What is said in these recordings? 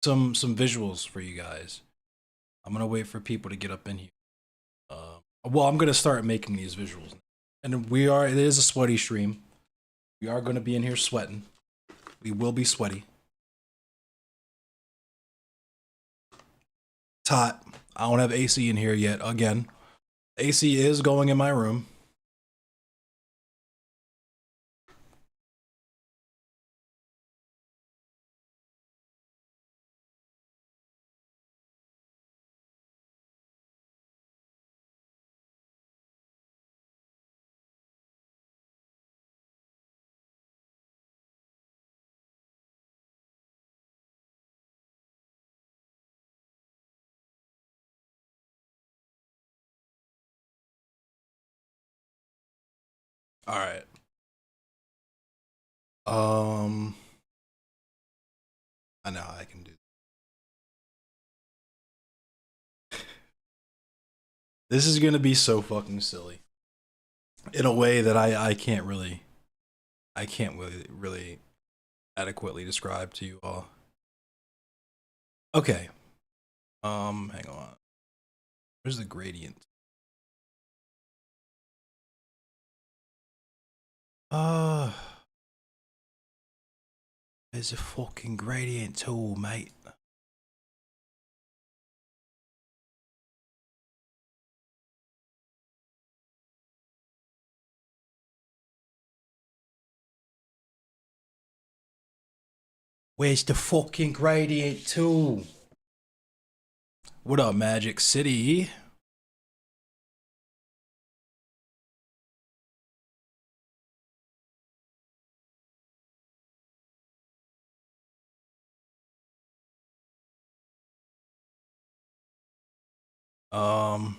some visuals for you guys. I'm gonna wait for people to get up in here. Well, I'm gonna start making these visuals, and it is a sweaty stream. We are gonna be in here sweating. We will be sweaty. It's hot. I don't have AC in here yet. Again, AC is going in my room. All right. Um, I know I can do. This is gonna be so fucking silly in a way that I can't really adequately describe to you all. Okay. Hang on. Where's the gradient? Uh, there's a fucking gradient tool, mate. Where's the fucking gradient tool? What up, Magic City? Um,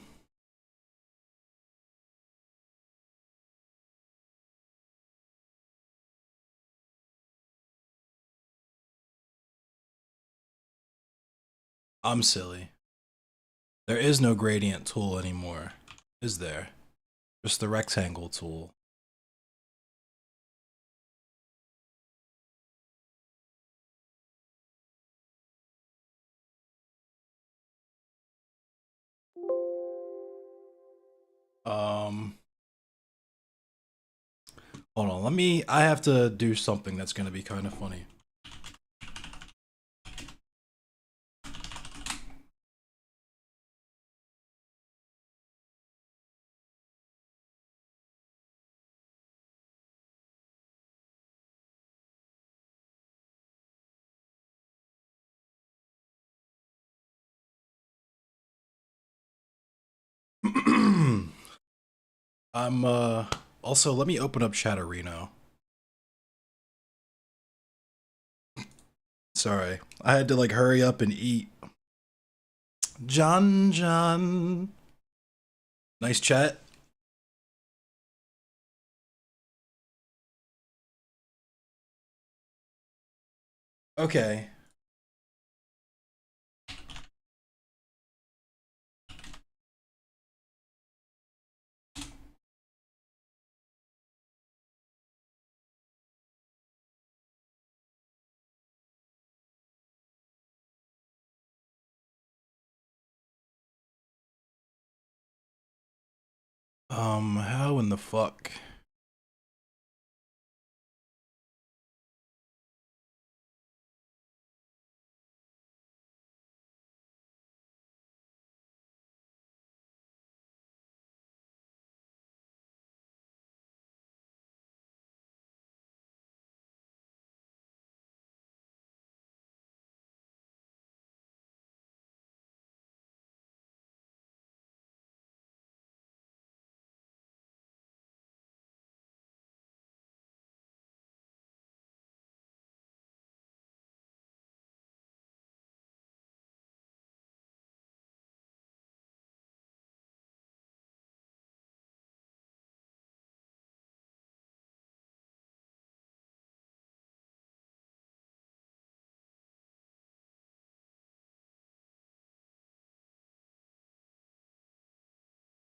I'm silly. There is no gradient tool anymore, is there? Just the rectangle tool. Um, hold on. I have to do something that's gonna be kind of funny. I'm also let me open up Chatterino. Sorry. I had to like hurry up and eat. John. Nice chat. Okay. How in the fuck?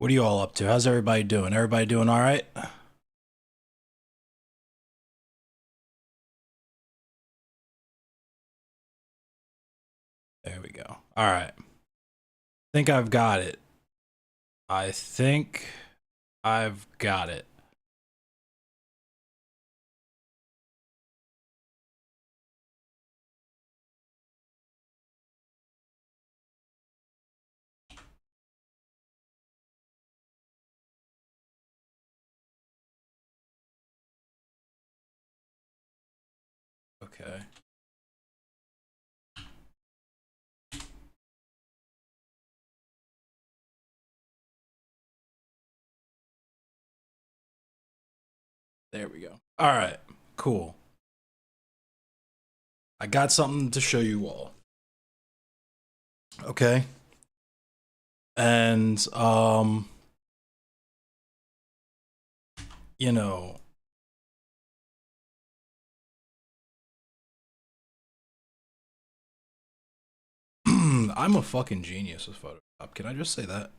What are you all up to? How's everybody doing? Everybody doing all right? There we go. All right. Think I've got it. I think I've got it. Okay. There we go. All right. Cool. I got something to show you all. Okay. And you know, I'm a fucking genius with Photoshop. Can I just say that?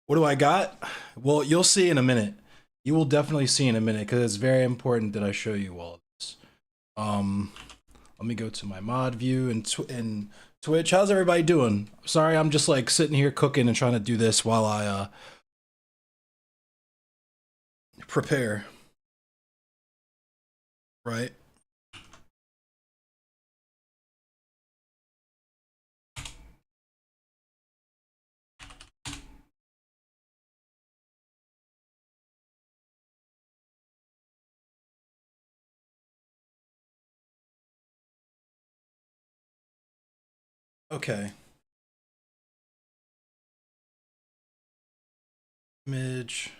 What do I got? Well, you'll see in a minute. You will definitely see in a minute because it's very important that I show you all of this. Um, Let me go to my mod view and Twitch. How's everybody doing? Sorry, I'm just like sitting here cooking and trying to do this while I prepare. Right? Okay. Image.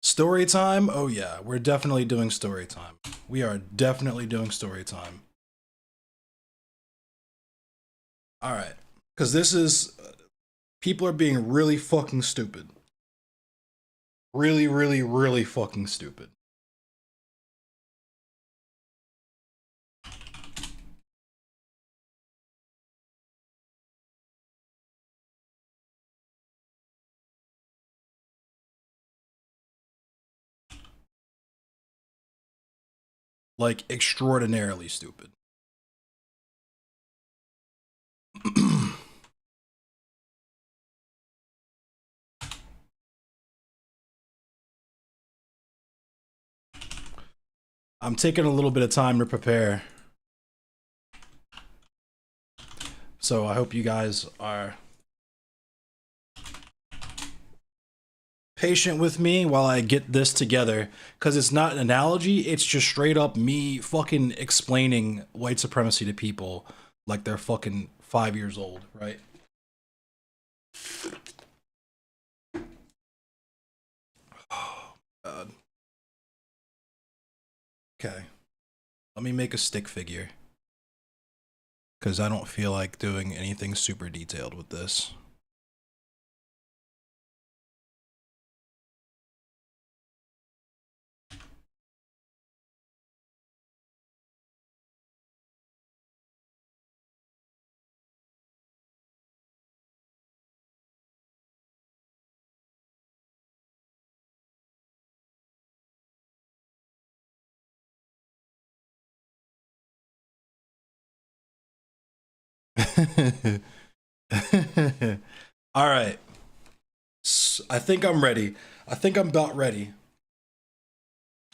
Story time? Oh yeah, we're definitely doing story time. We are definitely doing story time. All right. Cuz this is people are being really fucking stupid. Really, really, really fucking stupid. Like extraordinarily stupid. I'm taking a little bit of time to prepare. So I hope you guys are patient with me while I get this together, because it's not an analogy, it's just straight up me fucking explaining white supremacy to people like they're fucking 5 years old, right? Oh, God. Okay. Let me make a stick figure, because I don't feel like doing anything super detailed with this. All right. I think I'm ready. I think I'm about ready.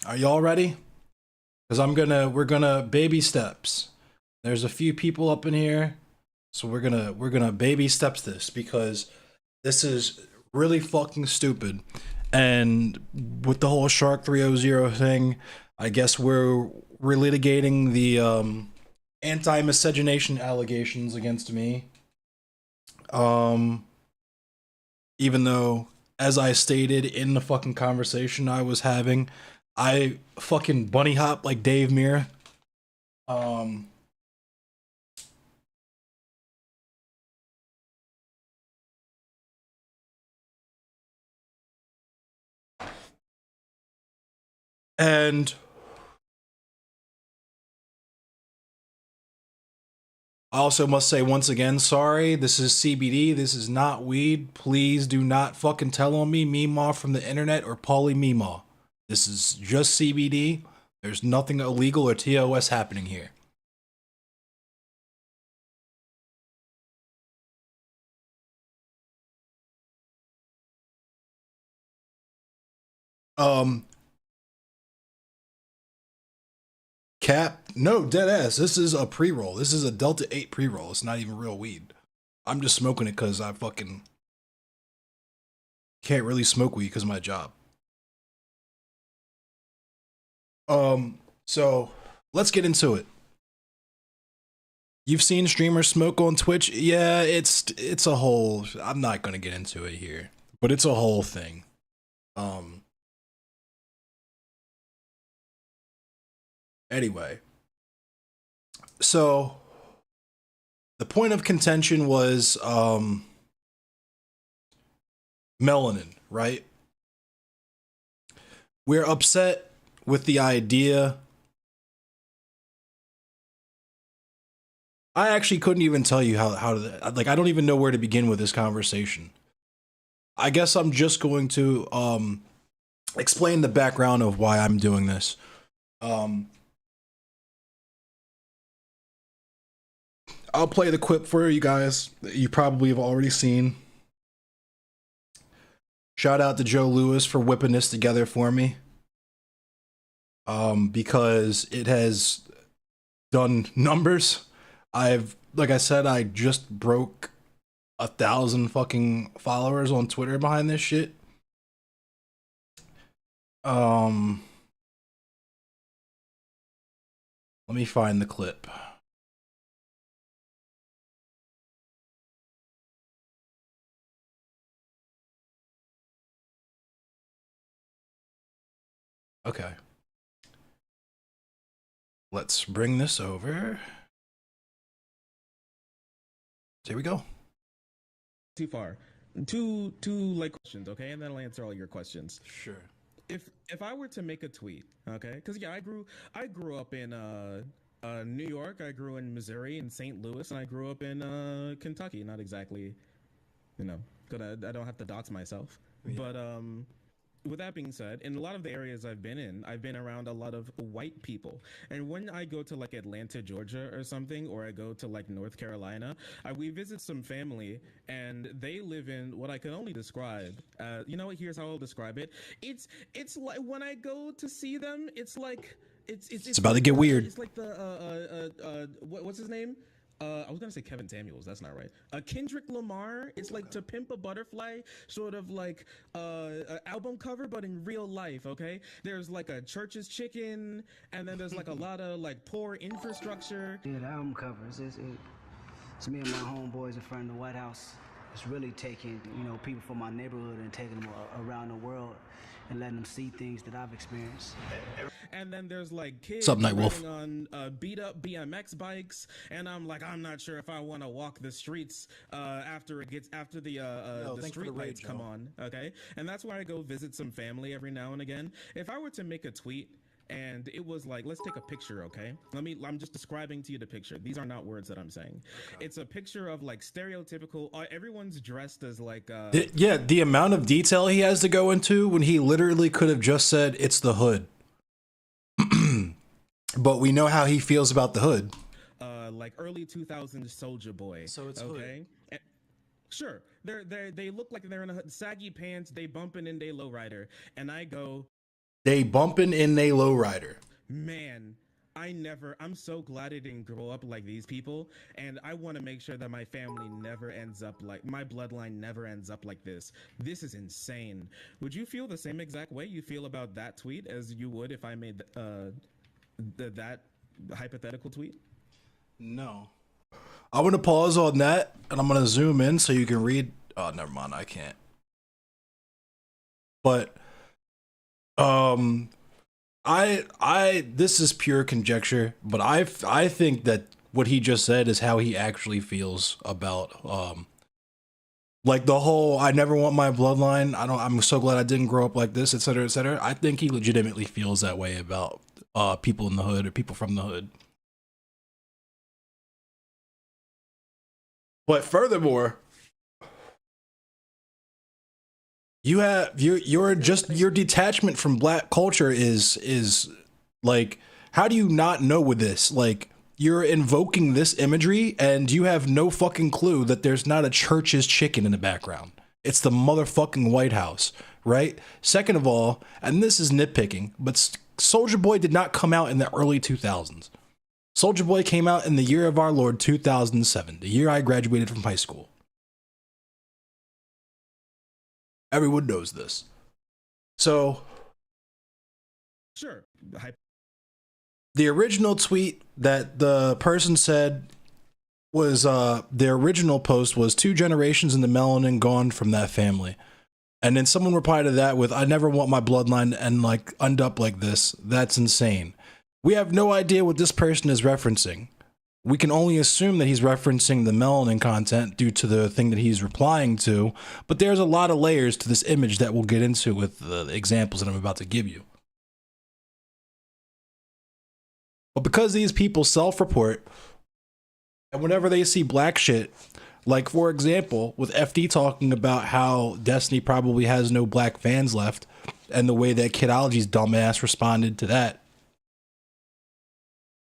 Are y'all ready? Because we're gonna baby steps. There's a few people up in here, so we're gonna baby steps this, because this is really fucking stupid. And with the whole Shark 300 thing, I guess we're litigating the anti-miscegenation allegations against me. Um, Even though, as I stated in the fucking conversation I was having, I fucking bunny hop like Dave Mirra. Um, and I also must say once again, sorry, this is CBD, this is not weed. Please do not fucking tell on me, Meemaw from the internet or Pauly Meemaw. This is just CBD. There's nothing illegal or TOS happening here. Um, Cap, no, dead ass. This is a pre-roll. This is a Delta 8 pre-roll. It's not even real weed. I'm just smoking it because I fucking can't really smoke weed because of my job. So let's get into it. You've seen streamers smoke on Twitch? Yeah, it's a whole. I'm not gonna get into it here, but it's a whole thing. Anyway, so the point of contention was melanin, right? We're upset with the idea. I actually couldn't even tell you how to, like, I don't even know where to begin with this conversation. I guess I'm just going to explain the background of why I'm doing this. I'll play the clip for you guys that you probably have already seen. Shout out to Joe Lewis for whipping this together for me. Because it has done numbers. Like I said, I just broke 1,000 fucking followers on Twitter behind this shit. Let me find the clip. Okay. Let's bring this over. Here we go. Too far. Two like questions, okay? And then I'll answer all your questions. Sure. If I were to make a tweet, okay? Because yeah, I grew up in New York, I grew in Missouri, in St. Louis, and I grew up in Kentucky. Not exactly, good. I don't have to dox myself, yeah. But with that being said, in a lot of the areas I've been around a lot of white people. And when I go to like Atlanta, Georgia or something, or I go to like North Carolina, we visit some family and they live in what I can only describe. Here's how I'll describe it. It's like when I go to see them, it's like, it's about to get weird. It's like what's his name? I was gonna say Kevin Samuels. That's not right. Kendrick Lamar. It's like To Pimp a Butterfly, sort of like an album cover, but in real life. Okay, there's like a Church's Chicken, and then there's like a lot of like poor infrastructure. Yeah, the album covers. It's me and my homeboys in front of the White House. It's really taking people from my neighborhood and taking them around the world and letting them see things that I've experienced. And then there's like kids on beat up BMX bikes, and I'm like, I'm not sure if I want to walk the streets after the street lights come on. Okay, and that's why I go visit some family every now and again. If I were to make a tweet and it was like, let's take a picture, okay? I'm just describing to you the picture. These are not words that I'm saying. Okay. It's a picture of like stereotypical, everyone's dressed as like the amount of detail he has to go into when he literally could have just said it's the hood. But we know how he feels about the hood. Like early 2000s Soulja Boy. So it's okay. Sure, they look like they're in a saggy pants. They bumping in they lowrider, and I go, they bumping in they lowrider. Man, I'm so glad I didn't grow up like these people, and I want to make sure that my family never ends up like, my bloodline never ends up like this. This is insane. Would you feel the same exact way you feel about that tweet as you would if I made that hypothetical tweet? No. I'm going to pause on that, and I'm going to zoom in so you can read. Oh, never mind. I can't. But this is pure conjecture, but I think that what he just said is how he actually feels about like the whole I never want my bloodline. I'm so glad I didn't grow up like this, etc., etc. I think he legitimately feels that way about people in the hood or people from the hood. But furthermore, you have your detachment from black culture is like, how do you not know with this? Like, you're invoking this imagery and you have no fucking clue that there's not a Church's chicken in the background. It's the motherfucking White House, right? Second of all, and this is nitpicking, but Soulja Boy did not come out in the early 2000s. Soulja Boy came out in the year of our Lord 2007, the year I graduated from high school. Everyone knows this. So, Sure. the original tweet that the person said was the original post was 2 generations in the melanin gone from that family. And then someone replied to that with, I never want my bloodline and like end up like this. That's insane. We have no idea what this person is referencing. We can only assume that he's referencing the melanin content due to the thing that he's replying to, but there's a lot of layers to this image that we'll get into with the examples that I'm about to give you. But because these people self-report, and whenever they see black shit, like for example, with FD talking about how Destiny probably has no black fans left, and the way that Kidology's dumbass responded to that.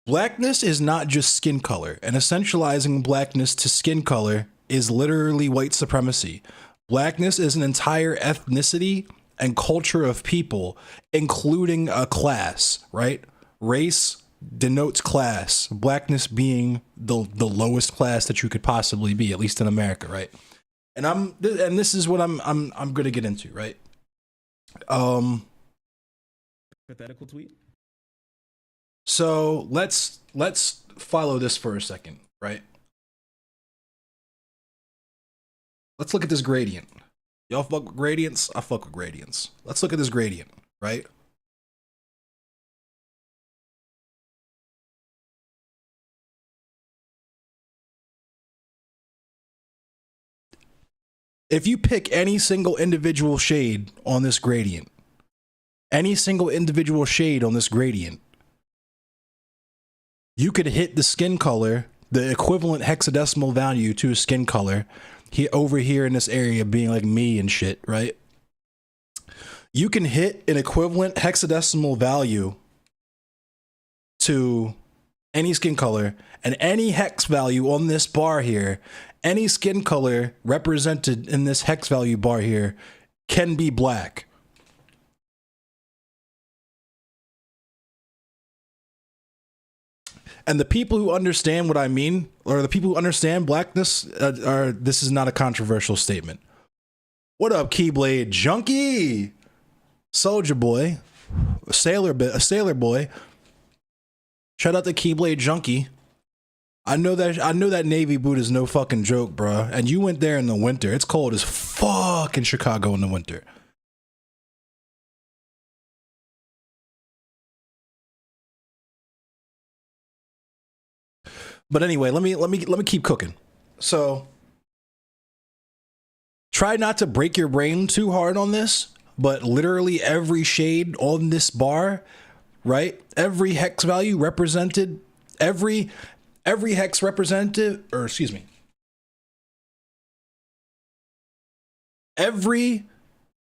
Blackness is not just skin color, and essentializing blackness to skin color is literally white supremacy. Blackness is an entire ethnicity and culture of people, including a class, right? Race denotes class, blackness being the lowest class that you could possibly be, at least in America, right? And this is what I'm going to get into, right? Pathetical tweet. So let's follow this for a second, right? Let's look at this gradient. Y'all fuck with gradients? I fuck with gradients. Let's look at this gradient, right? If you pick any single individual shade on this gradient, you could hit the skin color, the equivalent hexadecimal value to a skin color, here over here in this area being like me and shit, right? You can hit an equivalent hexadecimal value to any skin color, and any hex value on this bar here, any skin color represented in this hex value bar here can be black. And the people who understand what I mean, or the people who understand blackness, this is not a controversial statement. What up, Keyblade Junkie? Soulja Boy, a sailor boy. Shout out to Keyblade Junkie. I know that navy boot is no fucking joke, bruh. And you went there in the winter. It's cold as fuck in Chicago in the winter. But anyway, let me keep cooking. So try not to break your brain too hard on this, but literally every shade on this bar, right? Every hex value represented, every hex represented, or excuse me, every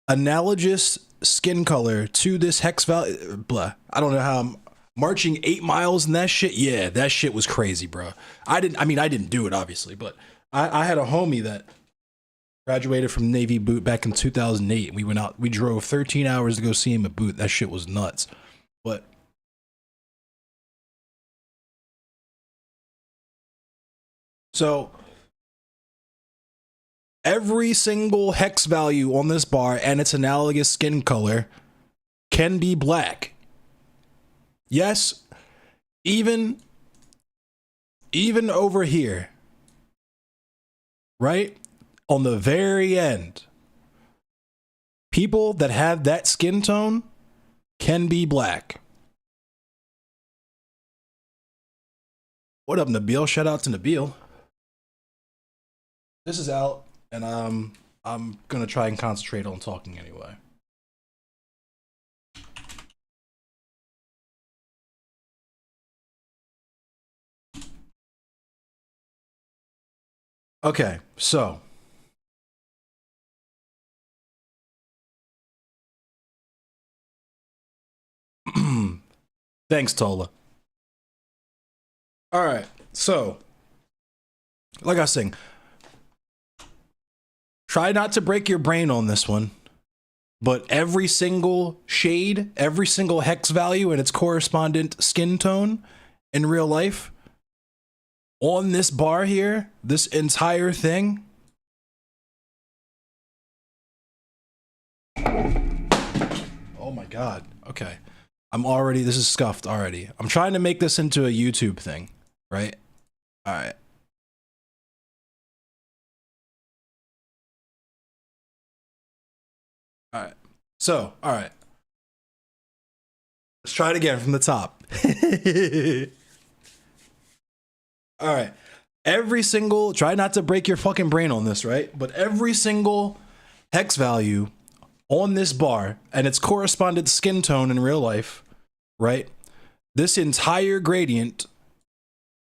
analogous skin color to this hex value, blah. I don't know how I'm marching 8 miles in that shit. Yeah, that shit was crazy, bro. I didn't do it obviously, but I had a homie that graduated from Navy boot back in 2008. We drove 13 hours to go see him at boot. That shit was nuts. But so every single hex value on this bar and its analogous skin color can be black. Yes, even over here, right? On the very end, people that have that skin tone can be black. What up, Nabil? Shout out to Nabil. This is out, and I'm gonna try and concentrate on talking anyway. Okay, so thanks, Tola. All right, so like I was saying, try not to break your brain on this one, but every single shade, every single hex value and its correspondent skin tone in real life on this bar here, this entire thing. Oh my God. Okay. This is scuffed already. I'm trying to make this into a YouTube thing, right? All right. All right. So, all right. Let's try it again from the top. All right. Try not to break your fucking brain on this, right? But every single hex value on this bar and its correspondent skin tone in real life, right? This entire gradient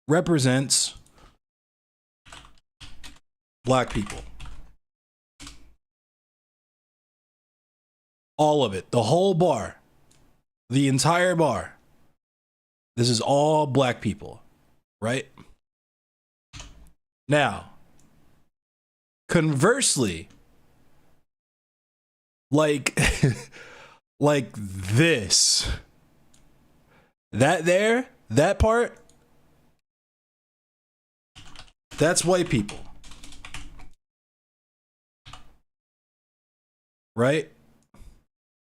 represents black people. All of it, the whole bar, the entire bar. This is all black people, right? Now, conversely, like like this, that part, that's white people, right?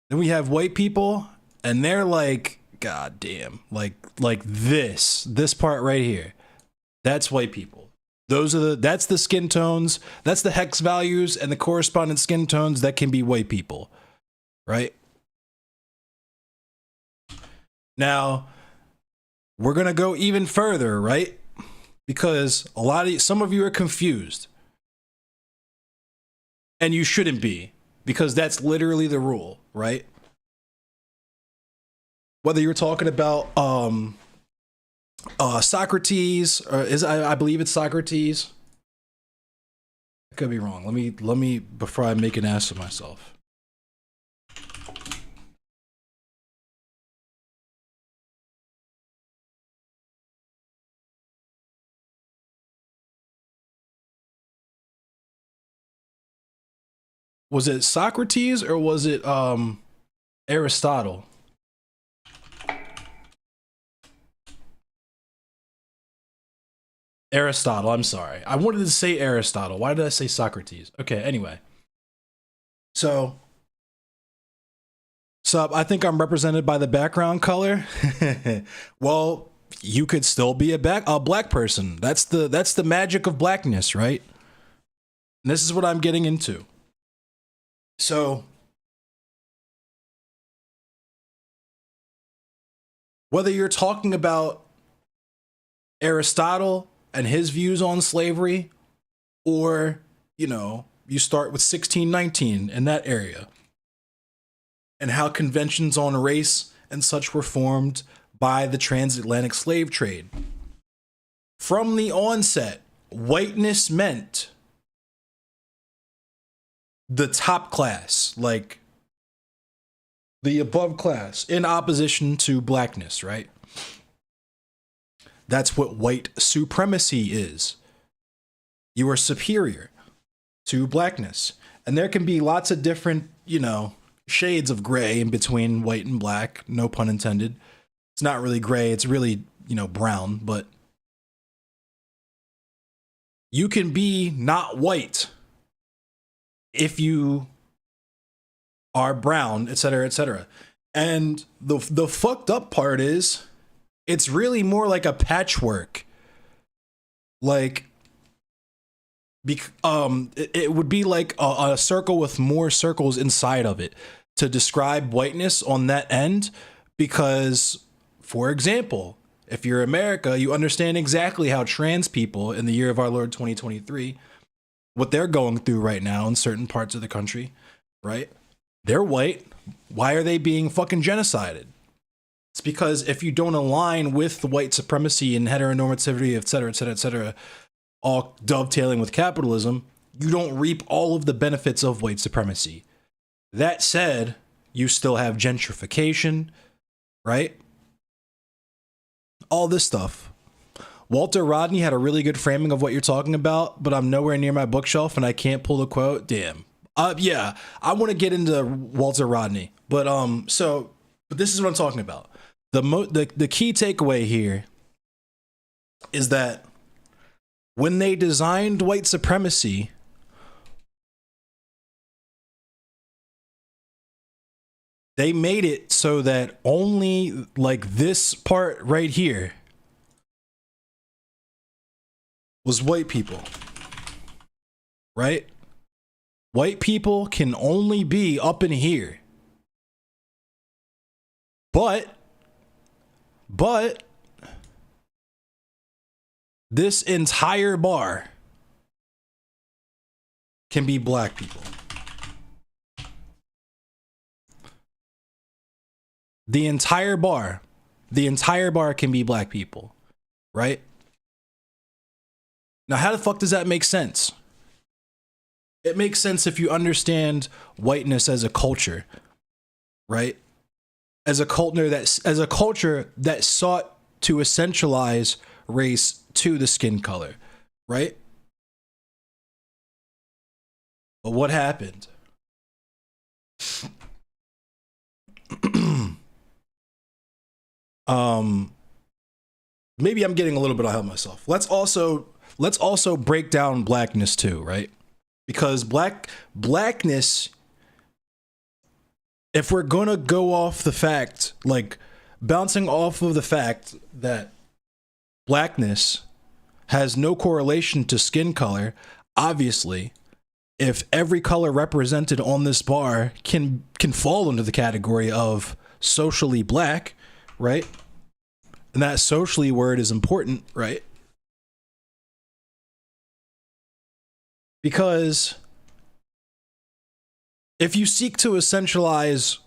Then we have white people and they're like, god damn, like this part right here, that's white people. That's the skin tones, that's the hex values and the corresponding skin tones that can be white people, right? Now, we're gonna go even further, right? Because some of you are confused. And you shouldn't be, because that's literally the rule, right? Whether you're talking about Socrates, or I believe it's Socrates. I could be wrong. Let me before I make an ass of myself. Was it Socrates or was it Aristotle? Aristotle, I'm sorry. I wanted to say Aristotle. Why did I say Socrates? Okay, anyway. So I think I'm represented by the background color. Well, you could still be a black person. That's the magic of blackness, right? And this is what I'm getting into. So whether you're talking about Aristotle and his views on slavery, or, you know, you start with 1619 in that area, and how conventions on race and such were formed by the transatlantic slave trade. From the onset, whiteness meant the top class, like the above class, in opposition to blackness, right? That's what white supremacy is. You are superior to blackness. And there can be lots of different, you know, shades of gray in between white and black, no pun intended. It's not really gray, it's really, you know, brown, but you can be not white if you are brown, etc., etc. And the fucked up part is, it's really more like a patchwork. Like, it would be like a circle with more circles inside of it to describe whiteness on that end. Because, for example, if you're America, you understand exactly how trans people in the year of our Lord 2023, what they're going through right now in certain parts of the country, right? They're white. Why are they being fucking genocided? It's because if you don't align with the white supremacy and heteronormativity, et cetera, et cetera, et cetera, all dovetailing with capitalism, you don't reap all of the benefits of white supremacy. That said, you still have gentrification, right? All this stuff. Walter Rodney had a really good framing of what you're talking about, but I'm nowhere near my bookshelf and I can't pull the quote. Damn. Yeah, I want to get into Walter Rodney, but this is what I'm talking about. The key takeaway here is that when they designed white supremacy, they made it so that only like this part right here was white people, right? White people can only be up in here. But this entire bar can be black people. The entire bar can be black people, right? Now, how the fuck does that make sense? It makes sense if you understand whiteness as a culture, right? As a culture that sought to essentialize race to the skin color, right? But what happened? Maybe I'm getting a little bit ahead of myself. Let's also break down blackness too, right? Because blackness, if we're gonna go off the fact, like bouncing off of the fact that blackness has no correlation to skin color, obviously, if every color represented on this bar can fall into the category of socially black, right? And that socially word is important, right? Because if you seek to essentialize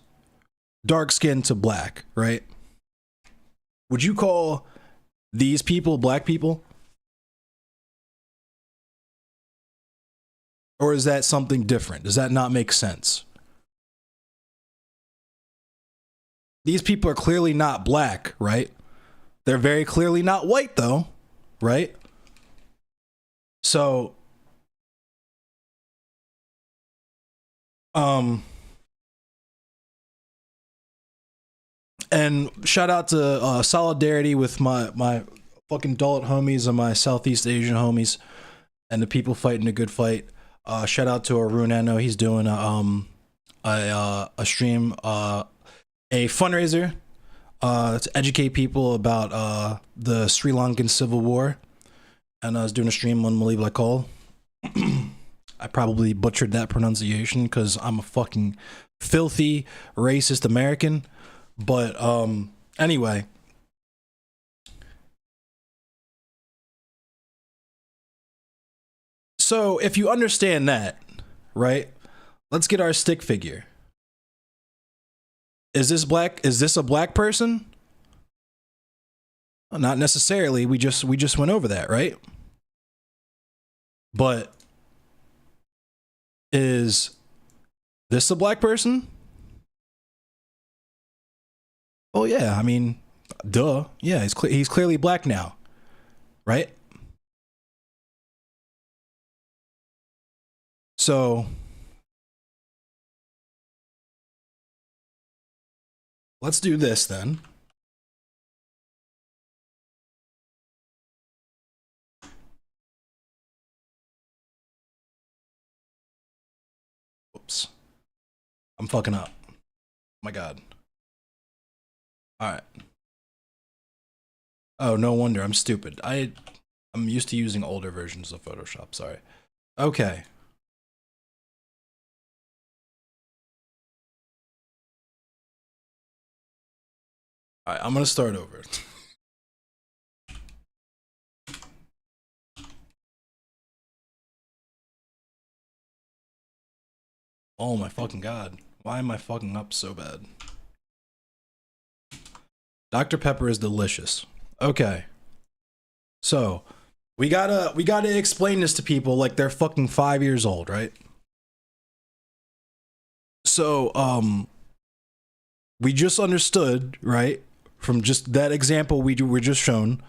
dark skin to black, right? Would you call these people black people? Or is that something different? Does that not make sense? These people are clearly not black, right? They're very clearly not white, though, right? So, and shout out to solidarity with my fucking Dalit homies and my Southeast Asian homies and the people fighting a good fight. Shout out to Arun Eno. He's doing a stream, a fundraiser to educate people about the Sri Lankan Civil War, and I was doing a stream on Maleev Lakol. I probably butchered that pronunciation because I'm a fucking filthy racist American, but anyway. So if you understand that, right? Let's get our stick figure. Is this black? Is this a black person? Well, not necessarily. We just went over that, right? But is this a black person? Oh yeah, I mean, duh. Yeah, he's clearly black now, right? So let's do this then. Oops. I'm fucking up. Oh my God. All right. Oh, no wonder. I'm stupid. I'm used to using older versions of Photoshop. Sorry. Okay. All right, I'm going to start over. Oh my fucking God. Why am I fucking up so bad? Dr. Pepper is delicious. Okay. So, We gotta explain this to people like they're fucking 5 years old, right? So, we just understood, right, from just that example we were just shown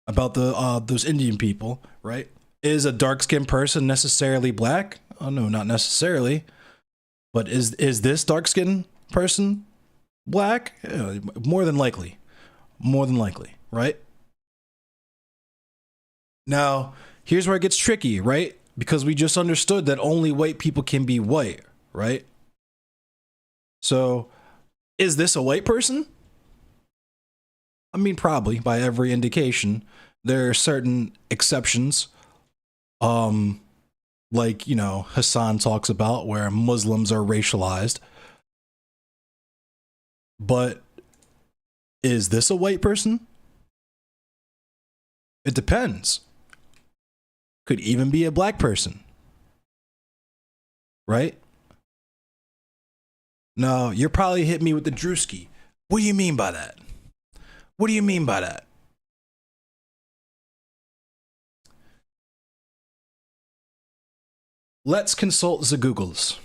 about the those Indian people, right? Is a dark-skinned person necessarily black? Oh no, not necessarily. But is this dark-skinned person black? Yeah, more than likely. More than likely, right? Now, here's where it gets tricky, right? Because we just understood that only white people can be white, right? So, is this a white person? I mean, probably by every indication. There are certain exceptions, like, you know, Hassan talks about where Muslims are racialized. But is this a white person? It depends. Could even be a black person. Right? No, you're probably hit me with the Drewski. What do you mean by that? What do you mean by that? Let's consult the Googles.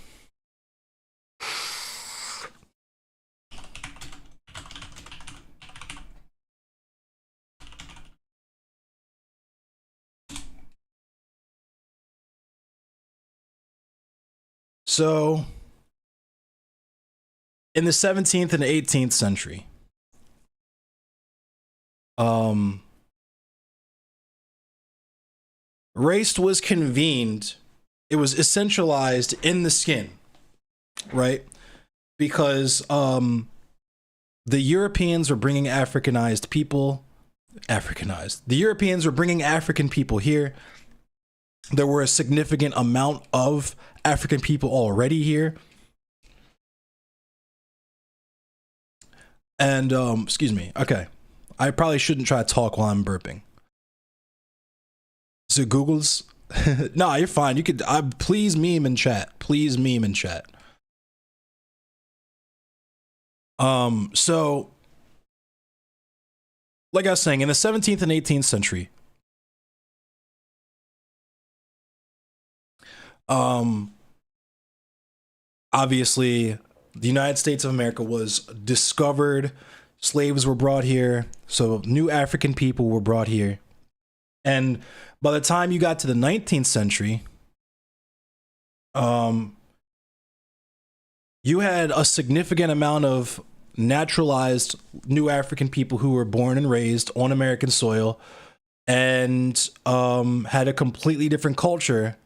So, in the 17th and 18th century, race was convened. It was essentialized in the skin, right? Because the Europeans were bringing Africanized people. The Europeans were bringing African people here. There were a significant amount of African people already here. And, excuse me. Okay. I probably shouldn't try to talk while I'm burping. So Google's... Nah, you're fine. You could... please meme in chat. Please meme in chat. So... Like I was saying, in the 17th and 18th century... obviously, the United States of America was discovered. Slaves were brought here. So new African people were brought here. And by the time you got to the 19th century, you had a significant amount of naturalized new African people who were born and raised on American soil and had a completely different culture,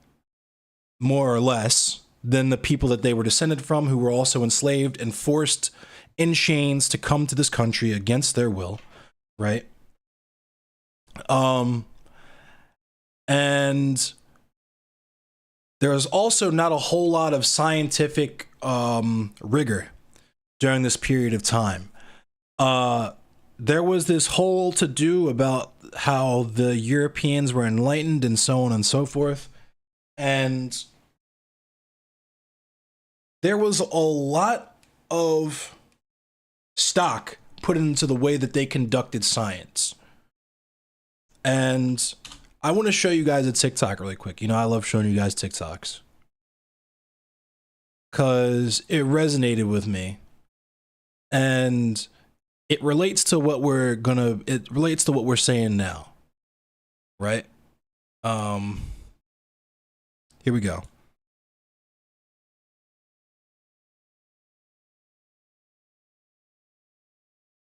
more or less, than the people that they were descended from, who were also enslaved and forced in chains to come to this country against their will, right? And there was also not a whole lot of scientific rigor during this period of time. There was this whole to-do about how the Europeans were enlightened and so on and so forth. And there was a lot of stock put into the way that they conducted science. And I want to show you guys a TikTok really quick. You know, I love showing you guys TikToks, because it resonated with me. And it relates to what we're saying now. Right? Here we go.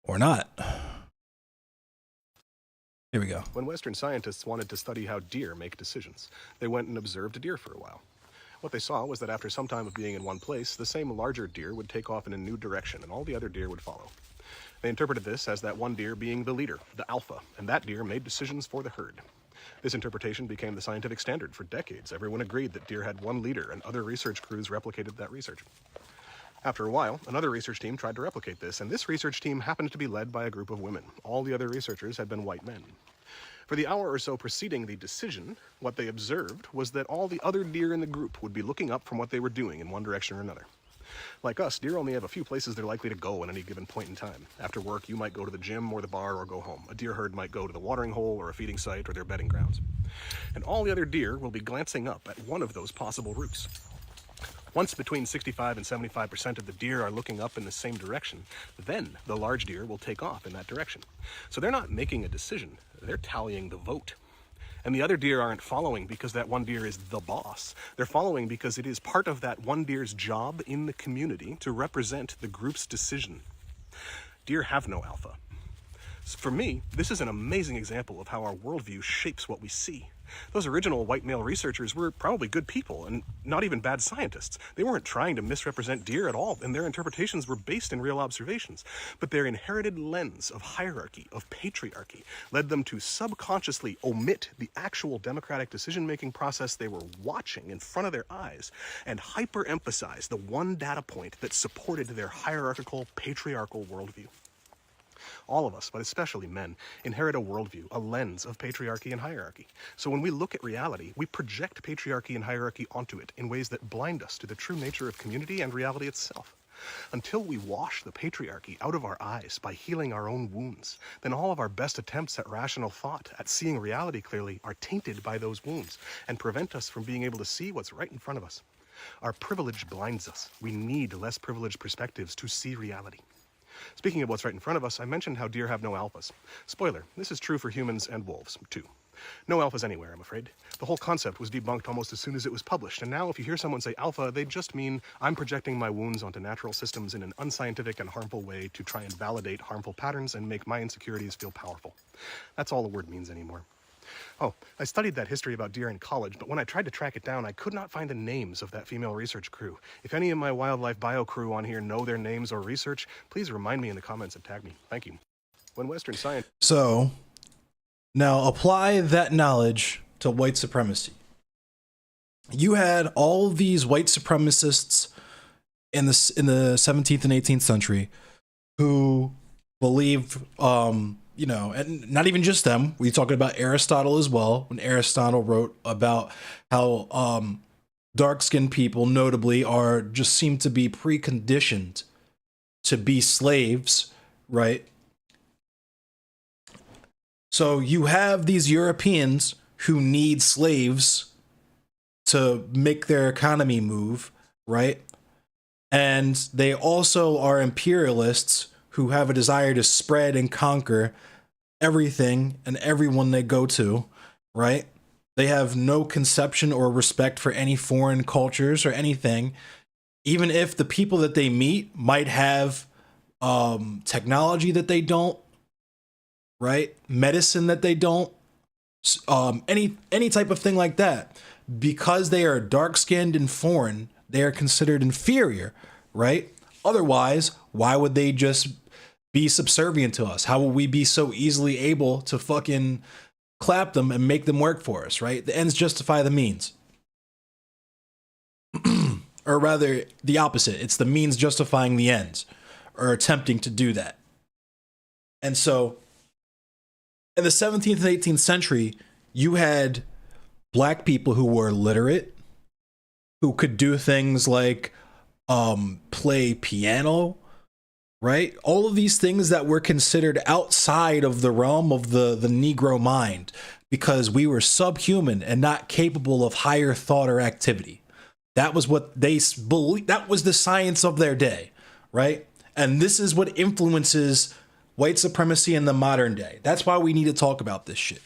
Or not. Here we go. When Western scientists wanted to study how deer make decisions, they went and observed a deer for a while. What they saw was that after some time of being in one place, the same larger deer would take off in a new direction, and all the other deer would follow. They interpreted this as that one deer being the leader, the alpha, and that deer made decisions for the herd. This interpretation became the scientific standard for decades. Everyone agreed that deer had one leader, and other research crews replicated that research. After a while, another research team tried to replicate this, and this research team happened to be led by a group of women. All the other researchers had been white men. For the hour or so preceding the decision, what they observed was that all the other deer in the group would be looking up from what they were doing in one direction or another. Like us, deer only have a few places they're likely to go at any given point in time. After work, you might go to the gym or the bar or go home. A deer herd might go to the watering hole or a feeding site or their bedding grounds. And all the other deer will be glancing up at one of those possible routes. Once between 65 and 75% of the deer are looking up in the same direction, then the large deer will take off in that direction. So they're not making a decision, they're tallying the vote. And the other deer aren't following because that one deer is the boss. They're following because it is part of that one deer's job in the community to represent the group's decision. Deer have no alpha. So for me, this is an amazing example of how our worldview shapes what we see. Those original white male researchers were probably good people and not even bad scientists. They weren't trying to misrepresent deer at all, and their interpretations were based in real observations. But their inherited lens of hierarchy, of patriarchy, led them to subconsciously omit the actual democratic decision-making process they were watching in front of their eyes and hyper-emphasize the one data point that supported their hierarchical, patriarchal worldview. All of us, but especially men, inherit a worldview, a lens of patriarchy and hierarchy. So when we look at reality, we project patriarchy and hierarchy onto it in ways that blind us to the true nature of community and reality itself. Until we wash the patriarchy out of our eyes by healing our own wounds, then all of our best attempts at rational thought, at seeing reality clearly, are tainted by those wounds and prevent us from being able to see what's right in front of us. Our privilege blinds us. We need less privileged perspectives to see reality. Speaking of what's right in front of us, I mentioned how deer have no alphas. Spoiler, this is true for humans and wolves, too. No alphas anywhere, I'm afraid. The whole concept was debunked almost as soon as it was published, and now if you hear someone say alpha, they just mean I'm projecting my wounds onto natural systems in an unscientific and harmful way to try and validate harmful patterns and make my insecurities feel powerful. That's all the word means anymore. Oh, I studied that history about deer in college, but when I tried to track it down, I could not find the names of that female research crew. If any of my wildlife bio crew on here know their names or research, please remind me in the comments and tag me. Thank you. When Western science... So, now apply that knowledge to white supremacy. You had all these white supremacists in the 17th and 18th century who believed, you know, and not even just them. We're talking about Aristotle as well. When Aristotle wrote about how dark-skinned people, notably, seem to be preconditioned to be slaves, right? So you have these Europeans who need slaves to make their economy move, right? And they also are imperialists who have a desire to spread and conquer everything and everyone they go to, right? They have no conception or respect for any foreign cultures or anything, even if the people that they meet might have technology that they don't, right? Medicine that they don't, any type of thing like that. Because they are dark-skinned and foreign, they are considered inferior, right? Otherwise, why would they just be subservient to us? How will we be so easily able to fucking clap them and make them work for us, right? The ends justify the means. Or rather, the opposite. It's the means justifying the ends, or attempting to do that. And so, in the 17th and 18th century, you had black people who were literate, who could do things like play piano, right? All of these things that were considered outside of the realm of the Negro mind, because we were subhuman and not capable of higher thought or activity. That was what they believed. That was the science of their day, right? And this is what influences white supremacy in the modern day. That's why we need to talk about this shit,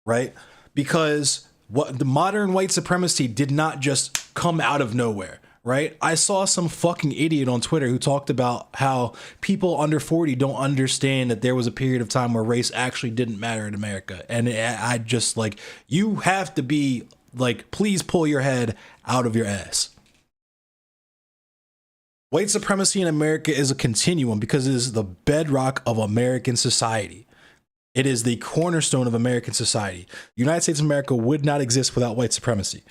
right? Because what the modern white supremacy did not just come out of nowhere, right? I saw some fucking idiot on Twitter who talked about how people under 40 don't understand that there was a period of time where race actually didn't matter in America. And I just like, you have to be like, please pull your head out of your ass. White supremacy in America is a continuum because it is the bedrock of American society. It is the cornerstone of American society. The United States of America would not exist without white supremacy.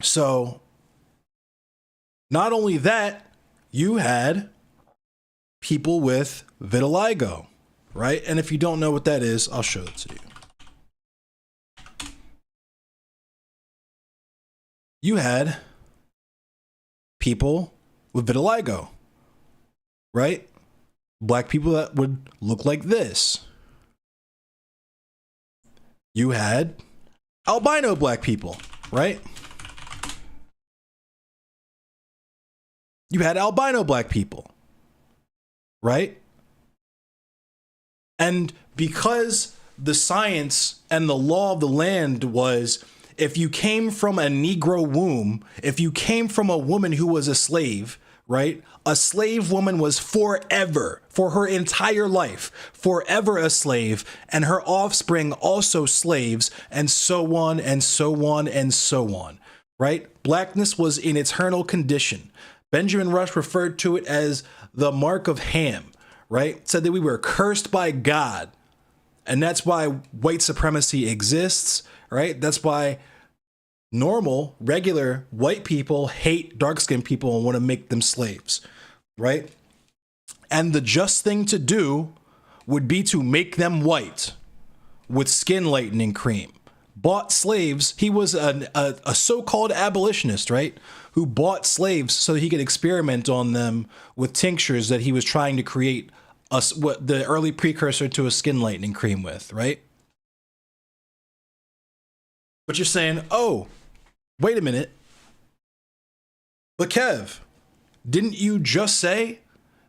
So, not only that, you had people with vitiligo, right? And if you don't know what that is, I'll show it to you. you had people with vitiligo, right? Black people that would look like this. You had albino black people, right? You had albino black people, right? And because the science and the law of the land was, if you came from a Negro womb, if you came from a woman who was a slave, right? A slave woman was forever, for her entire life, forever a slave, and her offspring also slaves, and so on and so on and so on, right? Blackness was an eternal condition. Benjamin Rush referred to it as the mark of Ham, right? Said that we were cursed by God. And that's why white supremacy exists, right? That's why normal, regular white people hate dark-skinned people and want to make them slaves, right? And the just thing to do would be to make them white with skin lightening cream. Bought slaves. He was a so-called abolitionist, right? Who bought slaves so he could experiment on them with tinctures that he was trying to create what the early precursor to a skin lightening cream with, right? But you're saying, oh, wait a minute. But Kev, didn't you just say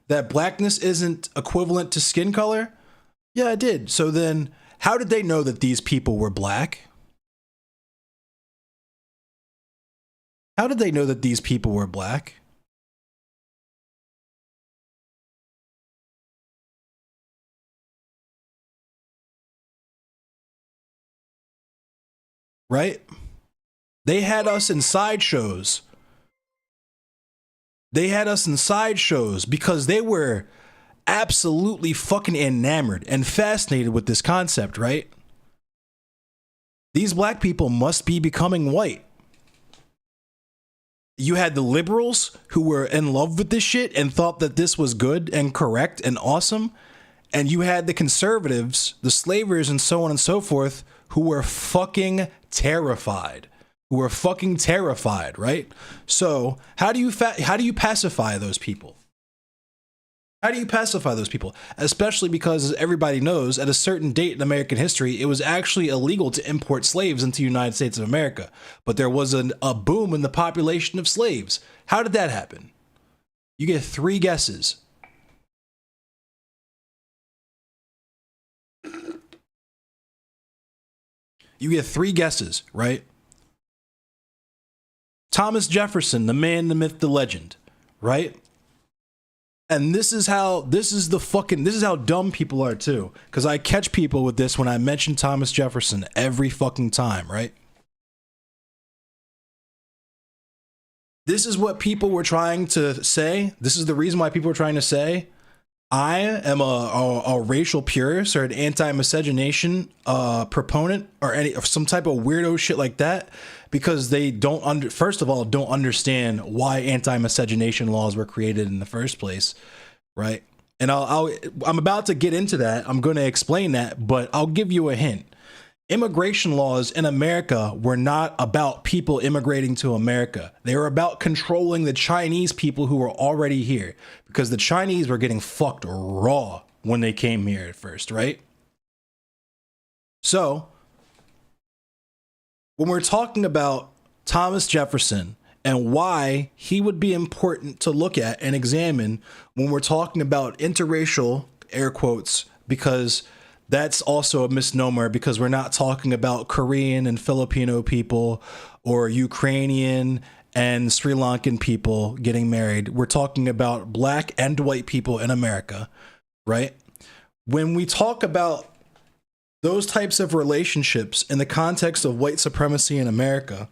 that blackness isn't equivalent to skin color? Yeah, I did. So then how did they know that these people were black? How did they know that these people were black? Right? They had us in sideshows. They had us in sideshows because they were absolutely fucking enamored and fascinated with this concept, right? These black people must be becoming white. You had the liberals who were in love with this shit and thought that this was good and correct and awesome. And you had the conservatives, the slavers and so on and so forth, who were fucking terrified. Right? So how do you pacify those people? How do you pacify those people? Especially because, as everybody knows, at a certain date in American history, it was actually illegal to import slaves into the United States of America. But there was a boom in the population of slaves. How did that happen? You get 3 guesses. You get 3 guesses, right? Thomas Jefferson, the man, the myth, the legend, right? And this is how dumb people are too. Because I catch people with this when I mention Thomas Jefferson every fucking time, right? This is what people were trying to say. This is the reason why people were trying to say, I am a racial purist or an anti-miscegenation proponent or some type of weirdo shit like that, because they first of all don't understand why anti-miscegenation laws were created in the first place, right? And I'm about to get into that. I'm going to explain that, but I'll give you a hint. Immigration laws in America were not about people immigrating to America. They were about controlling the Chinese people who were already here, because the Chinese were getting fucked raw when they came here at first, right? So, when we're talking about Thomas Jefferson and why he would be important to look at and examine when we're talking about interracial, air quotes, because that's also a misnomer, because we're not talking about Korean and Filipino people or Ukrainian and Sri Lankan people getting married. We're talking about black and white people in America, right? When we talk about those types of relationships in the context of white supremacy in America,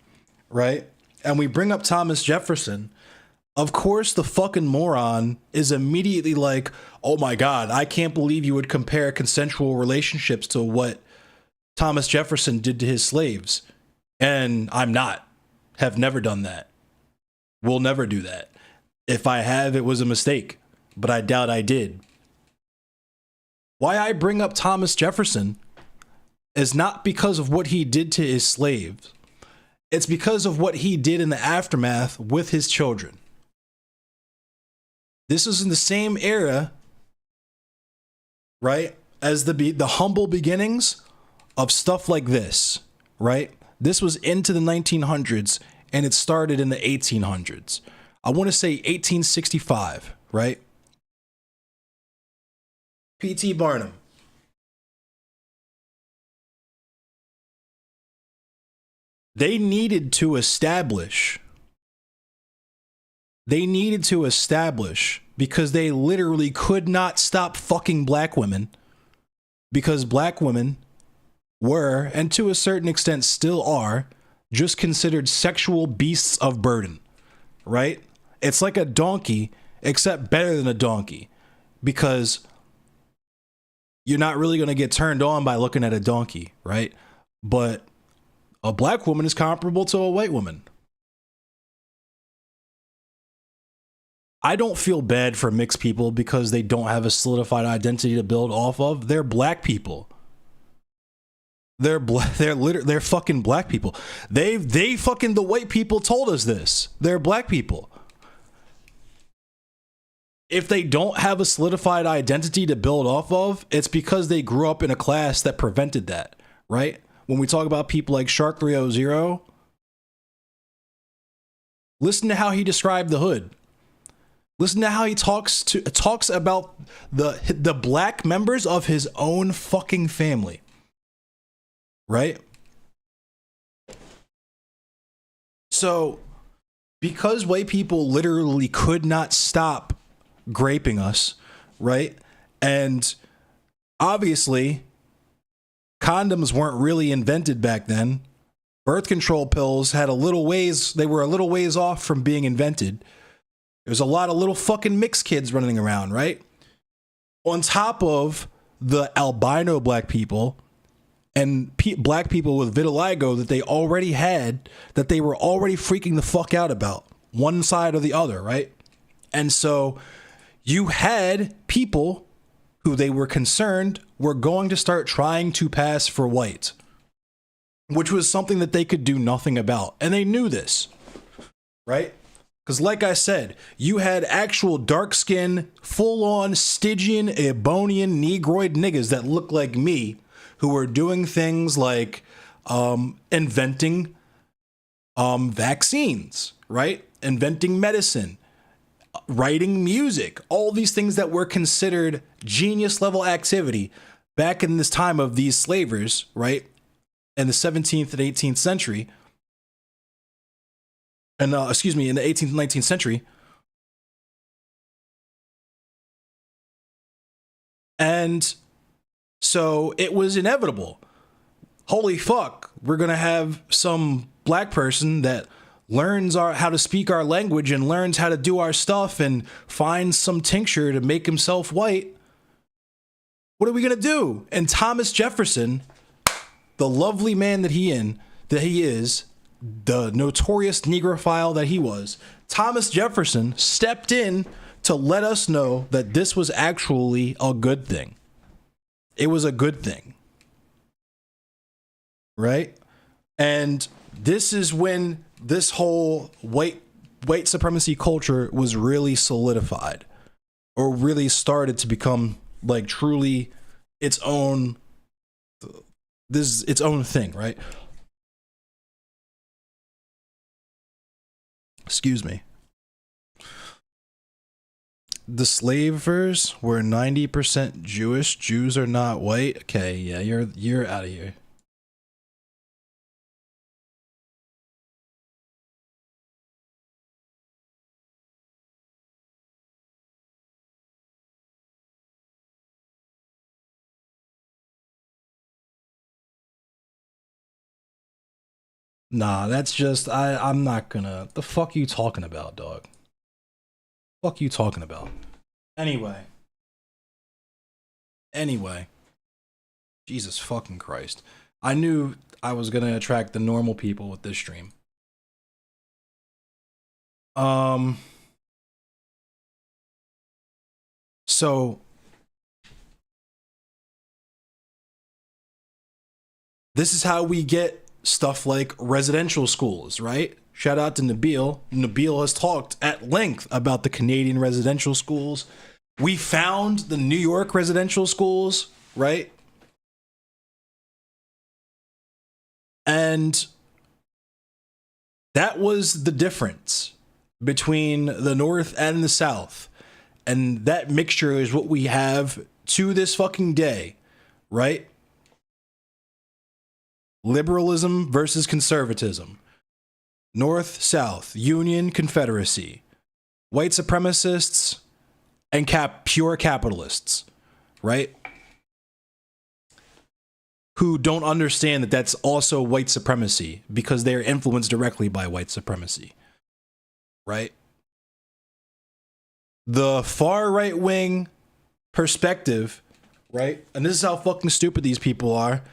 right? And we bring up Thomas Jefferson, of course, the fucking moron is immediately like, oh my God, I can't believe you would compare consensual relationships to what Thomas Jefferson did to his slaves. And I'm not, have never done that. Will never do that. If I have, it was a mistake, but I doubt I did. Why I bring up Thomas Jefferson is not because of what he did to his slaves. It's because of what he did in the aftermath with his children. This was in the same era, right, as the humble beginnings of stuff like this, right? This was into the 1900s, and it started in the 1800s. I want to say 1865, right? P.T. Barnum. They needed to establish because they literally could not stop fucking black women, because black women were, and to a certain extent still are, just considered sexual beasts of burden, right? It's like a donkey, except better than a donkey, because you're not really going to get turned on by looking at a donkey, right? But a black woman is comparable to a white woman. I don't feel bad for mixed people because they don't have a solidified identity to build off of. They're black people. They're fucking black people. They fucking, the white people told us this. They're black people. If they don't have a solidified identity to build off of, it's because they grew up in a class that prevented that, right? When we talk about people like Shark 300, listen to how he described the hood. Listen to how he talks about the black members of his own fucking family. Right? So, because white people literally could not stop graping us, right? And obviously, condoms weren't really invented back then. Birth control pills had they were a little ways off from being invented. There's a lot of little fucking mixed kids running around, right? On top of the albino black people and black people with vitiligo that they already had, that they were already freaking the fuck out about, one side or the other, right? And so you had people who they were concerned were going to start trying to pass for white, which was something that they could do nothing about. And they knew this, right? Because like I said, you had actual dark-skinned, full-on Stygian, Ebonian, Negroid niggas that looked like me who were doing things like inventing vaccines, right? Inventing medicine, writing music, all these things that were considered genius-level activity back in this time of these slavers, right? In the 17th and 18th century. And in the 18th and 19th century. And so it was inevitable. Holy fuck, we're going to have some black person that learns how to speak our language and learns how to do our stuff and finds some tincture to make himself white. What are we going to do? And Thomas Jefferson, the lovely man that he is, the notorious Negrophile that he was, Thomas Jefferson stepped in to let us know that this was actually a good thing. It was a good thing. Right? And this is when this whole white supremacy culture was really solidified, or really started to become like truly its own thing, right? Excuse me. The slavers were 90% Jewish. Jews are not white. Okay, yeah, you're out of here. Nah, that's just I'm not gonna. The fuck you talking about, dog? Fuck you talking about? Anyway. Jesus fucking Christ. I knew I was gonna attract the normal people with this stream. So this is how we get stuff like residential schools, right? Shout out to Nabil. Nabil has talked at length about the Canadian residential schools. We found the New York residential schools, right? And that was the difference between the North and the South. And that mixture is what we have to this fucking day, right? Liberalism versus conservatism. North, South, Union, Confederacy. White supremacists and pure capitalists, right? Who don't understand that that's also white supremacy because they are influenced directly by white supremacy, right? The far right wing perspective, right? And this is how fucking stupid these people are.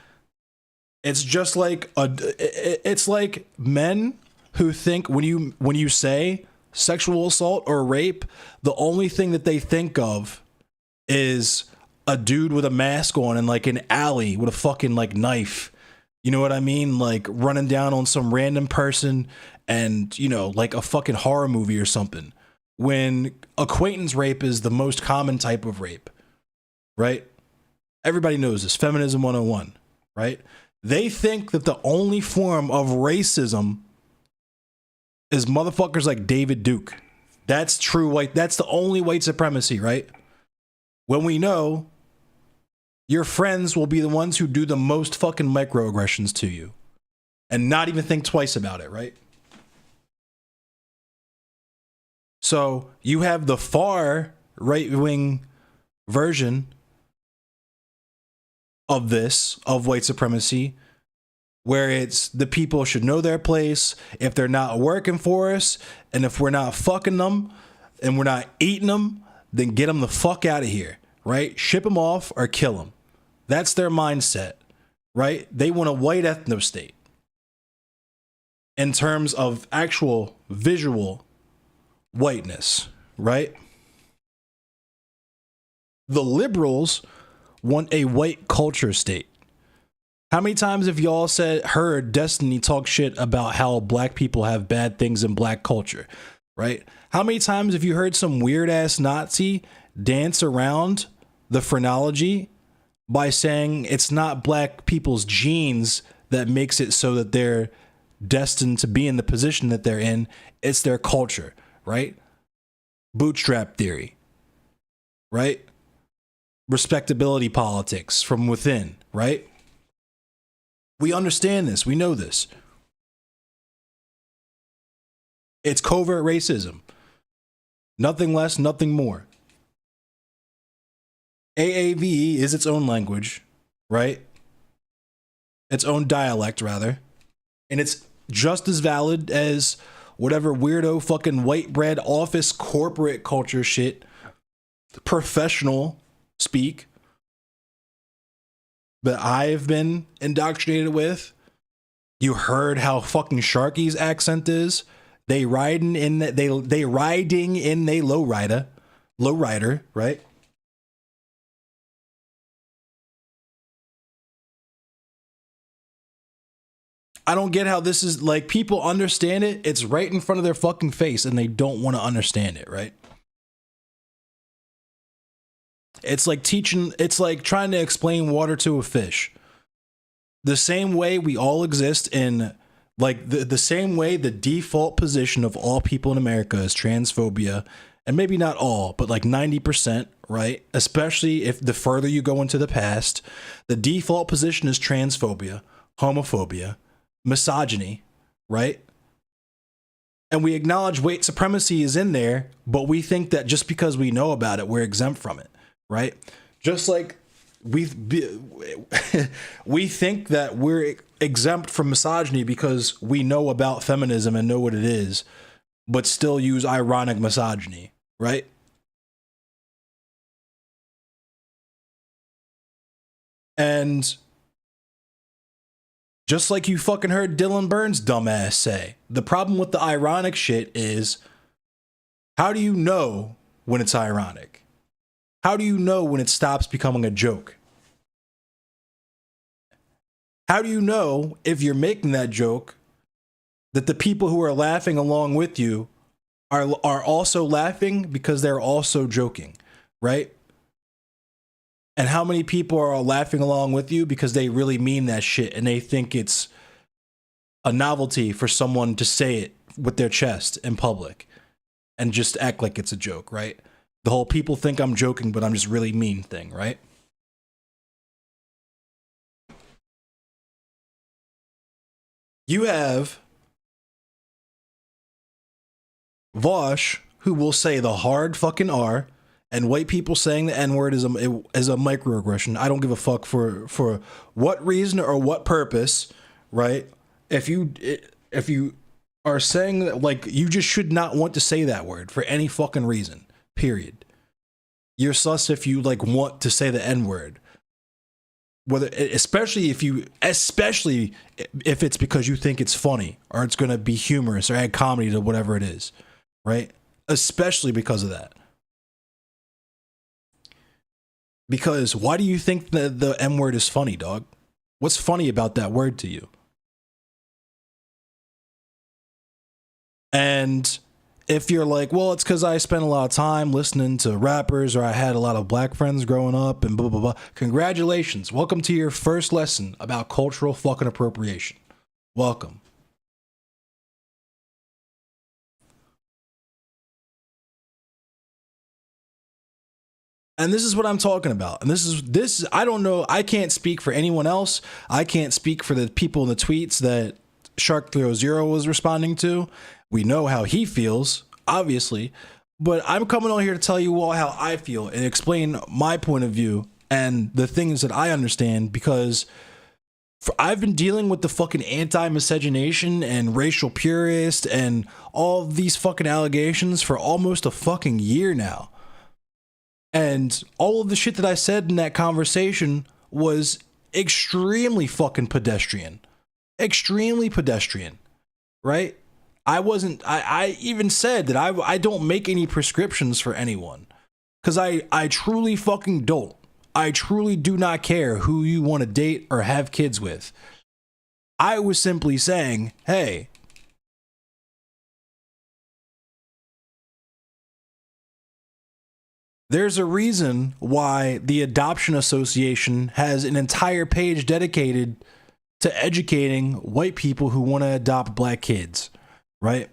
It's just like it's like men who think when you say sexual assault or rape, the only thing that they think of is a dude with a mask on in like an alley with a fucking like knife. You know what I mean? Like running down on some random person and, you know, like a fucking horror movie or something. When acquaintance rape is the most common type of rape, right? Everybody knows this. Feminism 101, right? They think that the only form of racism is motherfuckers like David Duke. That's true white. That's the only white supremacy, right? When we know your friends will be the ones who do the most fucking microaggressions to you and not even think twice about it, right? So you have the far right-wing version of this, of white supremacy, where it's the people should know their place. If they're not working for us, and if we're not fucking them, and we're not eating them, then get them the fuck out of here, right? Ship them off or kill them. That's their mindset, right? They want a white ethno state in terms of actual visual whiteness, right? The liberals want a white culture state. How many times have y'all heard Destiny talk shit about how black people have bad things in black culture, right? How many times have you heard some weird ass Nazi dance around the phrenology by saying it's not black people's genes that makes it so that they're destined to be in the position that they're in, it's their culture, right? Bootstrap theory, right? Respectability politics from within, right? We understand this. We know this. It's covert racism. Nothing less, nothing more. AAVE is its own language, right? Its own dialect, rather. And it's just as valid as whatever weirdo fucking white bread office corporate culture shit, professional speak that I've been indoctrinated with. You heard how fucking Sharky's accent is. They riding in they lowrider, right? I don't get how this is like people understand it. It's right in front of their fucking face and they don't want to understand it, right? It's like it's like trying to explain water to a fish. The same way we all exist in, like, the same way the default position of all people in America is transphobia, and maybe not all, but like 90%, right? Especially if the further you go into the past, the default position is transphobia, homophobia, misogyny, right? And we acknowledge white supremacy is in there, but we think that just because we know about it, we're exempt from it. Right? Just like we think that we're exempt from misogyny because we know about feminism and know what it is, but still use ironic misogyny, right? And just like you fucking heard Dylan Burns' dumbass say, the problem with the ironic shit is, how do you know when it's ironic? How do you know when it stops becoming a joke? How do you know if you're making that joke that the people who are laughing along with you are also laughing because they're also joking, right? And how many people are laughing along with you because they really mean that shit and they think it's a novelty for someone to say it with their chest in public and just act like it's a joke, right? The whole people think I'm joking, but I'm just really mean thing, right? You have Vosh, who will say the hard fucking R, and white people saying the N-word is a microaggression. I don't give a fuck for what reason or what purpose, right? If you are saying that, like, you just should not want to say that word for any fucking reason, period. You're sus if you, like, want to say the N-word. Whether, especially if it's because you think it's funny or it's going to be humorous or add comedy to whatever it is, right? Especially because of that. Because why do you think that the M word is funny, dog? What's funny about that word to you? And if you're like, well, it's because I spent a lot of time listening to rappers or I had a lot of black friends growing up and blah, blah, blah. Congratulations. Welcome to your first lesson about cultural fucking appropriation. Welcome. And this is what I'm talking about. And this I don't know. I can't speak for anyone else. I can't speak for the people in the tweets that Shark00 was responding to. We know how he feels, obviously, but I'm coming on here to tell you all how I feel and explain my point of view and the things that I understand, because I've been dealing with the fucking anti-miscegenation and racial purist and all these fucking allegations for almost a fucking year now. And all of the shit that I said in that conversation was extremely fucking pedestrian. Extremely pedestrian, right? I even said that I don't make any prescriptions for anyone. Because I truly fucking don't. I truly do not care who you want to date or have kids with. I was simply saying, hey, there's a reason why the Adoption Association has an entire page dedicated to educating white people who want to adopt black kids, right?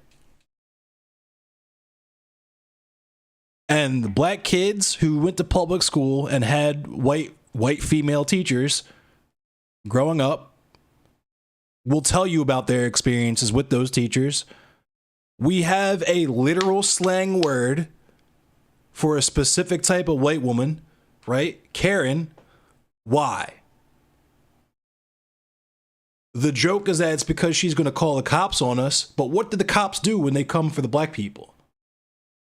And the black kids who went to public school and had white female teachers growing up will tell you about their experiences with those teachers. We have a literal slang word for a specific type of white woman, right? Karen. Why? The joke is that it's because she's going to call the cops on us, but what did the cops do when they come for the black people?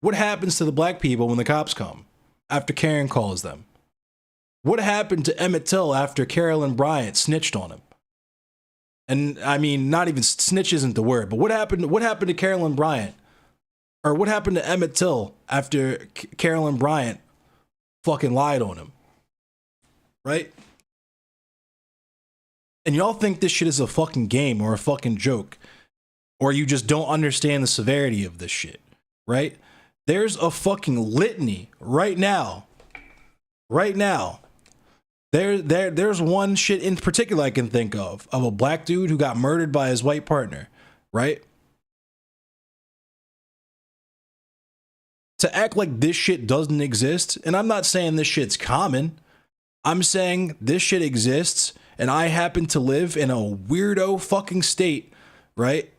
What happens to the black people when the cops come after Karen calls them? What happened to Emmett Till after Carolyn Bryant snitched on him? And I mean, not even snitch isn't the word, but what happened to Carolyn Bryant? Or what happened to Emmett Till after Carolyn Bryant fucking lied on him? Right? And y'all think this shit is a fucking game or a fucking joke. Or you just don't understand the severity of this shit. Right? There's a fucking litany right now. Right now. There's one shit in particular I can think of a black dude who got murdered by his white partner. Right? To act like this shit doesn't exist, and I'm not saying this shit's common, I'm saying this shit exists, and I happen to live in a weirdo fucking state, right?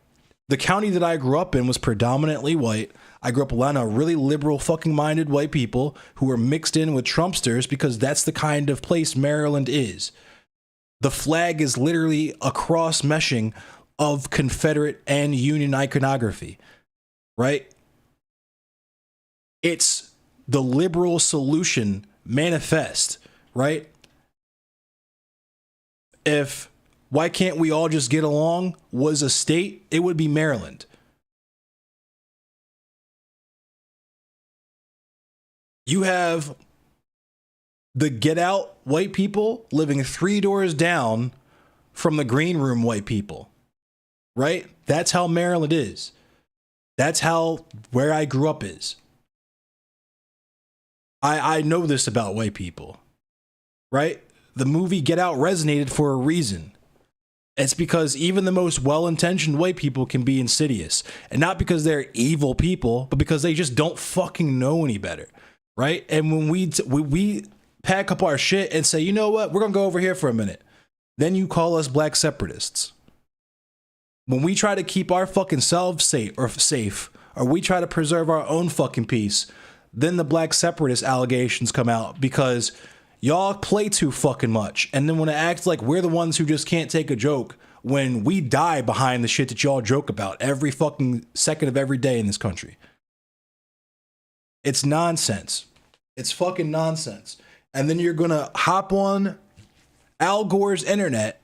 The county that I grew up in was predominantly white. I grew up around a really liberal fucking minded white people who were mixed in with Trumpsters because that's the kind of place Maryland is. The flag is literally a cross meshing of Confederate and Union iconography, right? It's the liberal solution manifest, right? If why can't we all just get along was a state, it would be Maryland. You have the get out white people living 3 doors down from the green room white people, right? That's how Maryland is. That's how where I grew up is. I know this about white people, right? The movie Get Out resonated for a reason. It's because even the most well-intentioned white people can be insidious. And not because they're evil people, but because they just don't fucking know any better, right? And when we pack up our shit and say, you know what, we're gonna go over here for a minute, then you call us black separatists. When we try to keep our fucking selves safe, or we try to preserve our own fucking peace, then the black separatist allegations come out because y'all play too fucking much. And then when it acts like we're the ones who just can't take a joke when we die behind the shit that y'all joke about every fucking second of every day in this country. It's nonsense. It's fucking nonsense. And then you're gonna hop on Al Gore's internet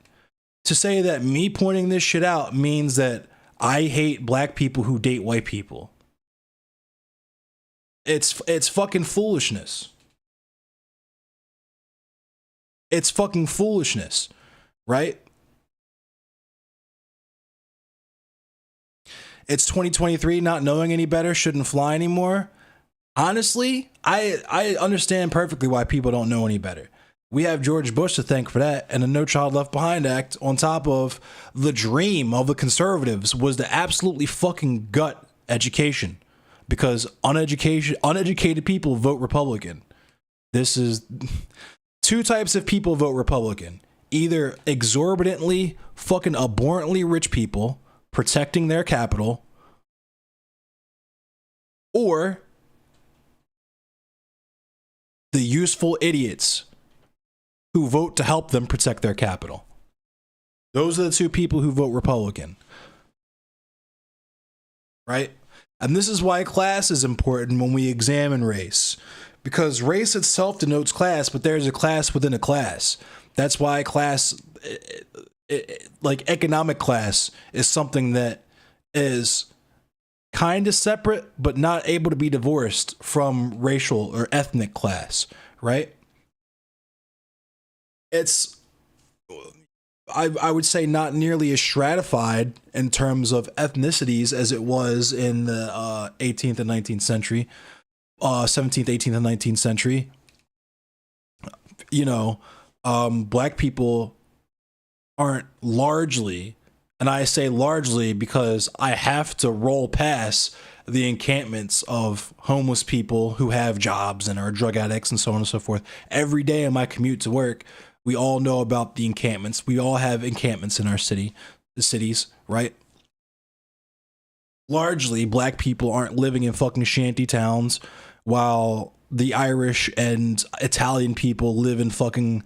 to say that me pointing this shit out means that I hate black people who date white people. It's fucking foolishness. It's fucking foolishness, right? It's 2023, not knowing any better shouldn't fly anymore. Honestly, I understand perfectly why people don't know any better. We have George Bush to thank for that, and the No Child Left Behind Act on top of the dream of the conservatives was to absolutely fucking gut education, because uneducated people vote Republican. This is two types of people vote Republican. Either exorbitantly fucking abhorrently rich people protecting their capital, or the useful idiots who vote to help them protect their capital. Those are the two people who vote Republican. Right? And this is why class is important when we examine race. Because race itself denotes class, but there's a class within a class. That's why class, like economic class, is something that is kind of separate, but not able to be divorced from racial or ethnic class, right? It's, I would say, not nearly as stratified in terms of ethnicities as it was in the 18th and 19th century, 17th, 18th, and 19th century. You know, black people aren't largely, and I say largely because I have to roll past the encampments of homeless people who have jobs and are drug addicts and so on and so forth. Every day in my commute to work, we all know about the encampments. We all have encampments in our cities, right? Largely, black people aren't living in fucking shanty towns, while the Irish and Italian people live in fucking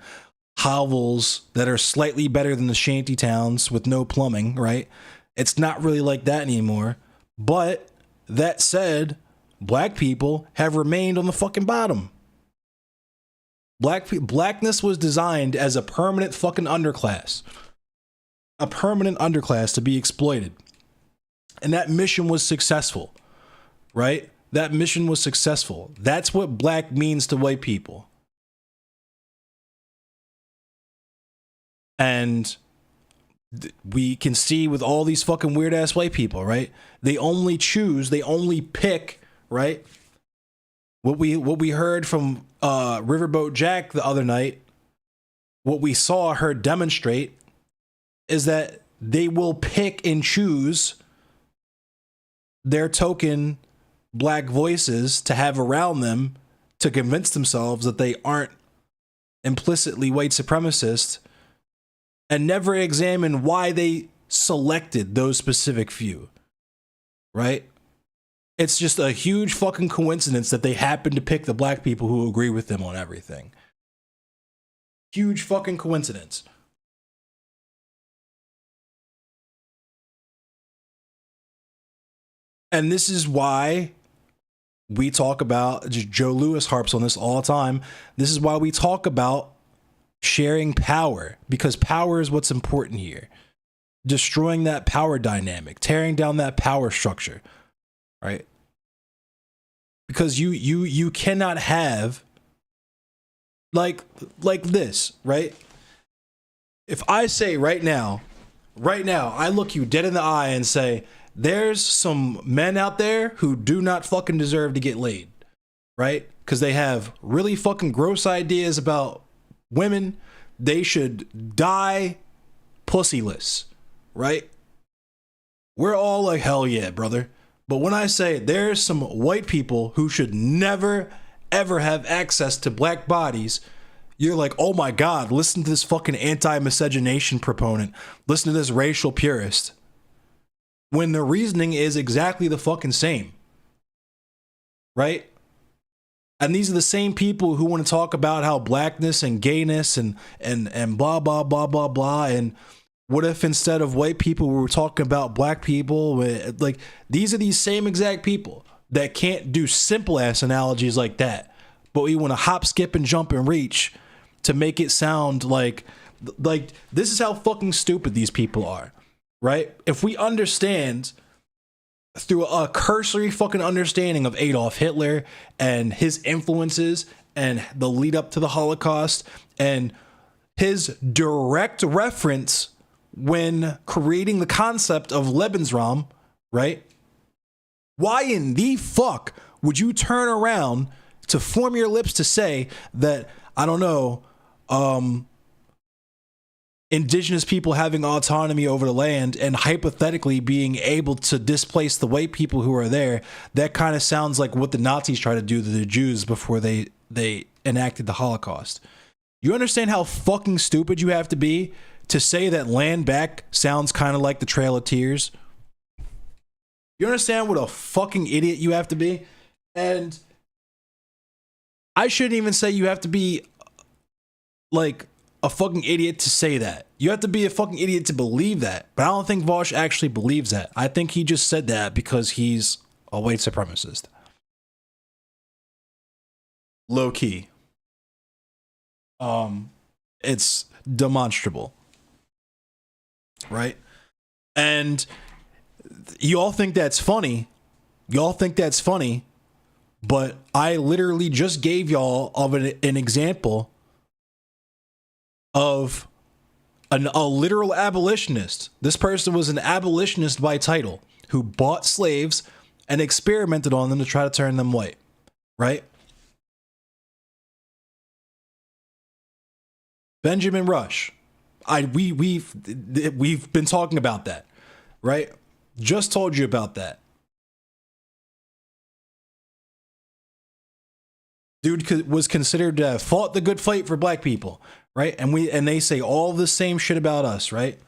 hovels that are slightly better than the shanty towns with no plumbing, right? It's not really like that anymore. But that said, black people have remained on the fucking bottom. Blackness was designed as a permanent fucking underclass. A permanent underclass to be exploited. And that mission was successful, right? That mission was successful. That's what black means to white people. And we can see with all these fucking weird ass white people, right? They only pick, right? What we heard from Riverboat Jack the other night, what we saw her demonstrate, is that they will pick and choose their token black voices to have around them to convince themselves that they aren't implicitly white supremacist, and never examine why they selected those specific few, right? It's just a huge fucking coincidence that they happen to pick the black people who agree with them on everything. Huge fucking coincidence. And this is why we talk about, Joe Lewis harps on this all the time, this is why we talk about sharing power, because power is what's important here. Destroying that power dynamic, tearing down that power structure, right? Because you cannot have like this, right? If I say right now, I look you dead in the eye and say, there's some men out there who do not fucking deserve to get laid, right? Because they have really fucking gross ideas about women. They should die pussyless, right? We're all like, hell yeah, brother. But when I say there's some white people who should never, ever have access to black bodies, you're like, oh my God, listen to this fucking anti-miscegenation proponent. Listen to this racial purist. When the reasoning is exactly the fucking same. Right? And these are the same people who want to talk about how blackness and gayness and blah, blah, blah, blah, blah. And what if instead of white people, we were talking about black people? Like, these are these same exact people that can't do simple ass analogies like that. But we want to hop, skip, and jump and reach to make it sound like this is how fucking stupid these people are, right? If we understand through a cursory fucking understanding of Adolf Hitler and his influences and the lead up to the Holocaust and his direct reference when creating the concept of Lebensraum, right? Why in the fuck would you turn around to form your lips to say that, I don't know, indigenous people having autonomy over the land and hypothetically being able to displace the white people who are there? That kind of sounds like what the Nazis tried to do to the Jews before they enacted the Holocaust. You understand how fucking stupid you have to be to say that land back sounds kind of like the Trail of Tears? You understand what a fucking idiot you have to be? And I shouldn't even say you have to be like a fucking idiot to say that. You have to be a fucking idiot to believe that. But I don't think Vosh actually believes that. I think he just said that because he's a white supremacist. Low key. It's demonstrable. Right? And you all think that's funny. But I literally just gave y'all of an example of a literal abolitionist. This person was an abolitionist by title who bought slaves and experimented on them to try to turn them white, right? Benjamin Rush. We've been talking about that, right? Just told you about that. Dude was considered to have fought the good fight for black people, right? And they say all the same shit about us, right?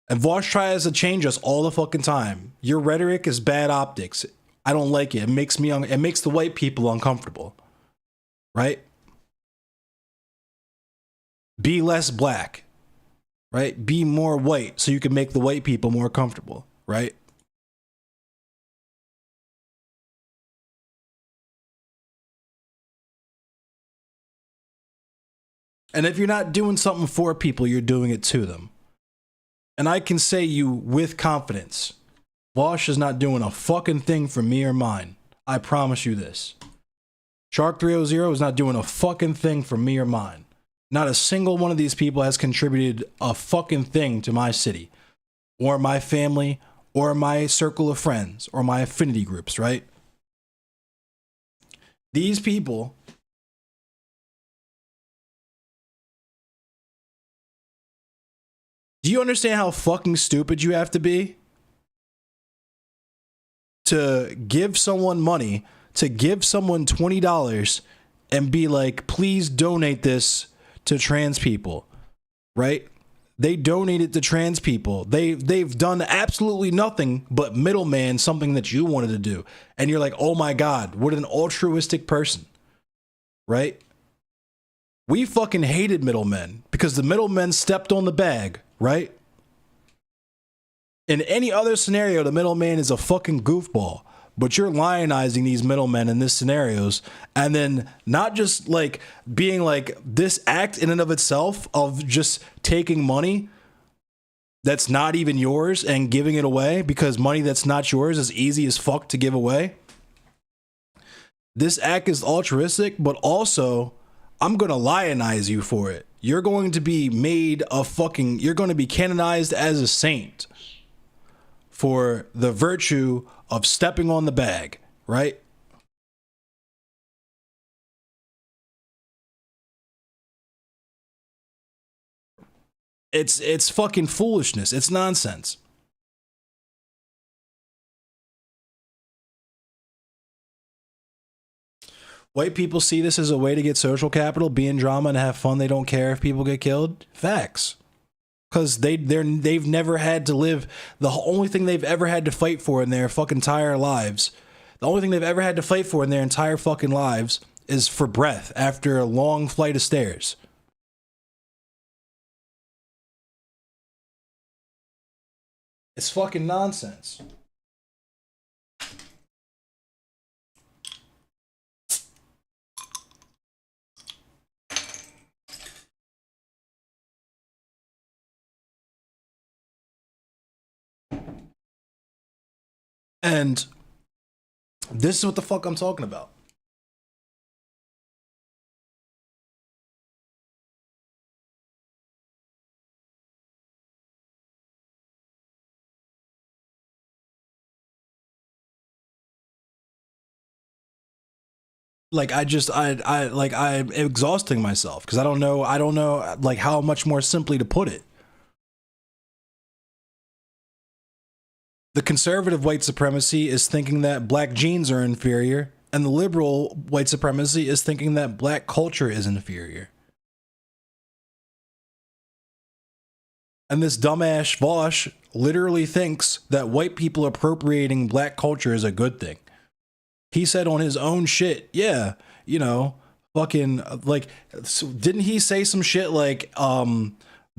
And Vosh tries to change us all the fucking time. Your rhetoric is bad optics. I don't like it. It makes the white people uncomfortable, right? Be less black, right? Be more white so you can make the white people more comfortable, right? And if you're not doing something for people, you're doing it to them. And I can say you with confidence, Vosh is not doing a fucking thing for me or mine. I promise you this. Shark 300 is not doing a fucking thing for me or mine. Not a single one of these people has contributed a fucking thing to my city, or my family, or my circle of friends, or my affinity groups, right? These people do you understand how fucking stupid you have to be to give someone money, to give someone $20 and be like, please donate this to trans people, right? They donated to trans people. They've done absolutely nothing but middleman something that you wanted to do. And you're like, oh my God, what an altruistic person, right? We fucking hated middlemen because the middlemen stepped on the bag, right? In any other scenario, the middleman is a fucking goofball. But you're lionizing these middlemen in this scenarios, and then not just like being like this act in and of itself of just taking money that's not even yours and giving it away because money that's not yours is easy as fuck to give away. This act is altruistic, but also I'm gonna lionize you for it. You're going to be made a fucking, you're going to be canonized as a saint for the virtue of stepping on the bag, right? It's fucking foolishness. It's nonsense. White people see this as a way to get social capital, be in drama, and have fun. They don't care if people get killed. Facts. Because they've never had to live. The only thing they've ever had to fight for in their fucking entire lives, the only thing they've ever had to fight for in their entire fucking lives is for breath after a long flight of stairs. It's fucking nonsense. And this is what the fuck I'm talking about. Like I'm exhausting myself because I don't know like how much more simply to put it. The conservative white supremacy is thinking that black genes are inferior, and the liberal white supremacy is thinking that black culture is inferior. And this dumbass Vosh literally thinks that white people appropriating black culture is a good thing. He said on his own shit, yeah, you know, fucking, like, so didn't he say some shit like,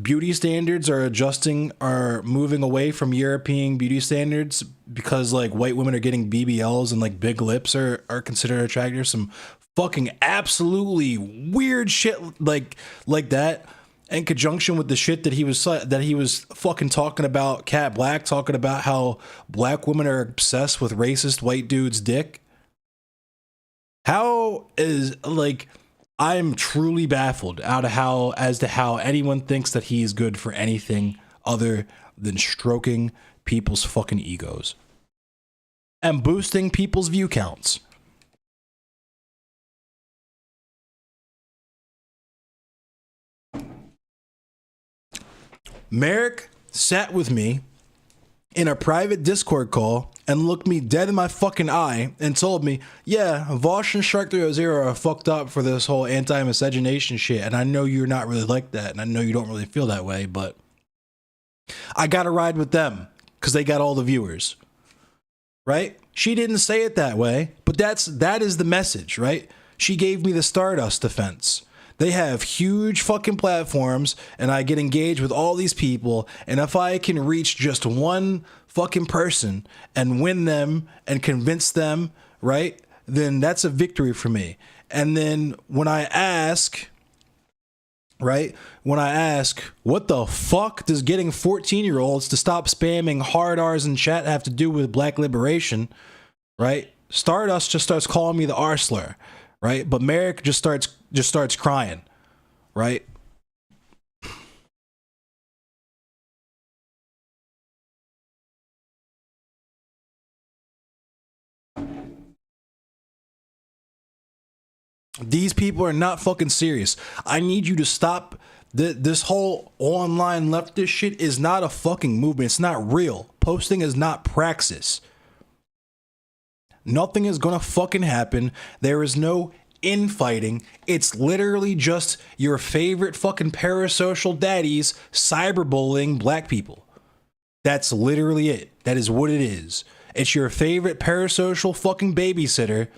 beauty standards are moving away from European beauty standards because, like, white women are getting BBLs and, like, big lips are considered attractive? Some fucking absolutely weird shit like that. In conjunction with the shit that he was fucking talking about, Cat Black talking about how black women are obsessed with racist white dudes' dick. How is, like, I'm truly baffled as to how anyone thinks that he's good for anything other than stroking people's fucking egos and boosting people's view counts. Merrick sat with me in a private Discord call and looked me dead in my fucking eye and told me, yeah, Vosh and Shark 300 are fucked up for this whole anti-miscegenation shit, and I know you're not really like that, and I know you don't really feel that way, but I gotta ride with them because they got all the viewers, right? She didn't say it that way, but that is the message, right? She gave me the Stardust defense. They have huge fucking platforms, and I get engaged with all these people, and if I can reach just one fucking person and win them and convince them, right, then that's a victory for me. And then when I ask, what the fuck does getting 14-year-olds to stop spamming hard R's in chat have to do with black liberation, right? Stardust just starts calling me the R slur, right? But Merrick just starts crying, right? These people are not fucking serious. I need you to stop. This whole online leftist shit is not a fucking movement. It's not real. Posting is not praxis. Nothing is gonna fucking happen. There is no infighting. It's literally just your favorite fucking parasocial daddies cyberbullying black people. That's literally it. That is what it is. It's your favorite parasocial fucking babysitter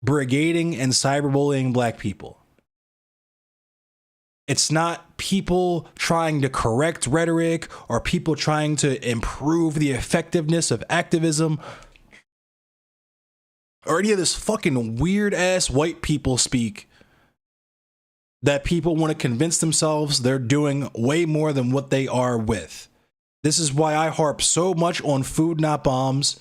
brigading and cyberbullying black people. It's not people trying to correct rhetoric or people trying to improve the effectiveness of activism or any of this fucking weird ass white people speak that people want to convince themselves they're doing way more than what they are with. This is why I harp so much on food not bombs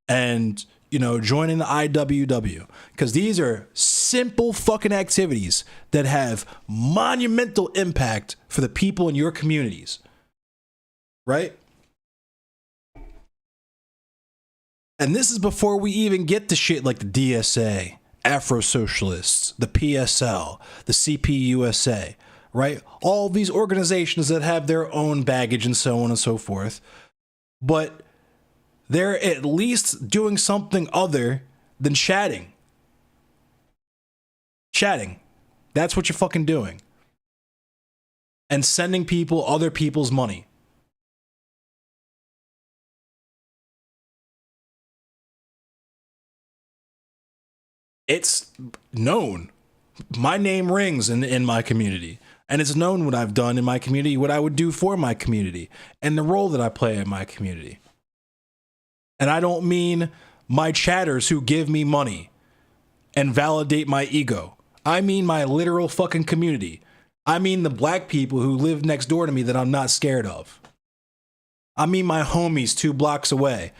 and, you know, joining the IWW, because these are simple fucking activities that have monumental impact for the people in your communities. Right? And this is before we even get to shit like the DSA, Afro Socialists, the PSL, the CPUSA, right? All these organizations that have their own baggage and so on and so forth. But they're at least doing something other than chatting. Chatting. That's what you're fucking doing. And sending people other people's money. It's known. My name rings in my community. And it's known what I've done in my community, what I would do for my community, and the role that I play in my community. And I don't mean my chatters who give me money and validate my ego. I mean my literal fucking community. I mean the black people who live next door to me that I'm not scared of. I mean my homies 2 blocks away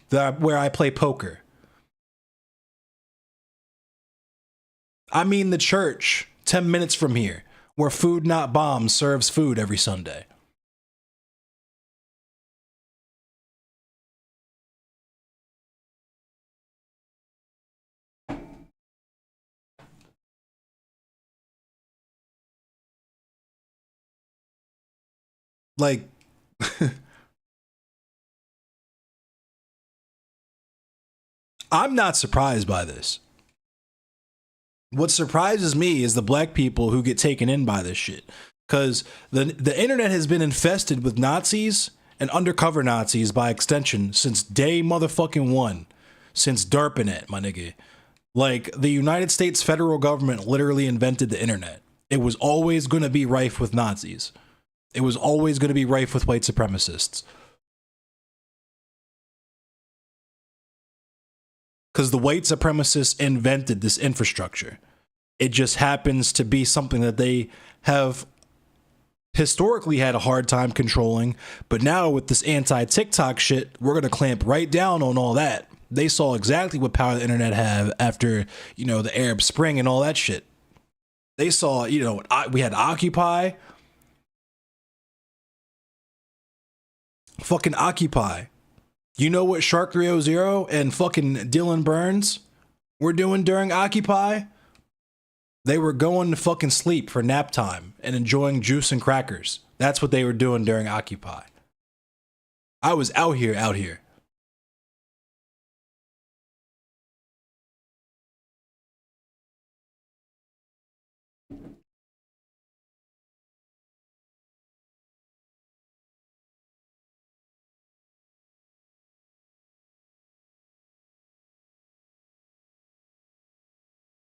where I play poker. I mean the church 10 minutes from here where Food Not Bombs serves food every Sunday. Like, I'm not surprised by this. What surprises me is the black people who get taken in by this shit. Because the internet has been infested with Nazis and undercover Nazis by extension since day motherfucking one. Since DARPANET, my nigga. Like, the United States federal government literally invented the internet. It was always going to be rife with Nazis. It was always going to be rife with white supremacists. Because the white supremacists invented this infrastructure. It just happens to be something that they have historically had a hard time controlling. But now with this anti-TikTok shit, we're going to clamp right down on all that. They saw exactly what power the internet had after, you know, the Arab Spring and all that shit. They saw, you know, we had Occupy. Fucking Occupy. You know what Shark 300 and fucking Dylan Burns were doing during Occupy? They were going to fucking sleep for nap time and enjoying juice and crackers. That's what they were doing during Occupy. I was out here.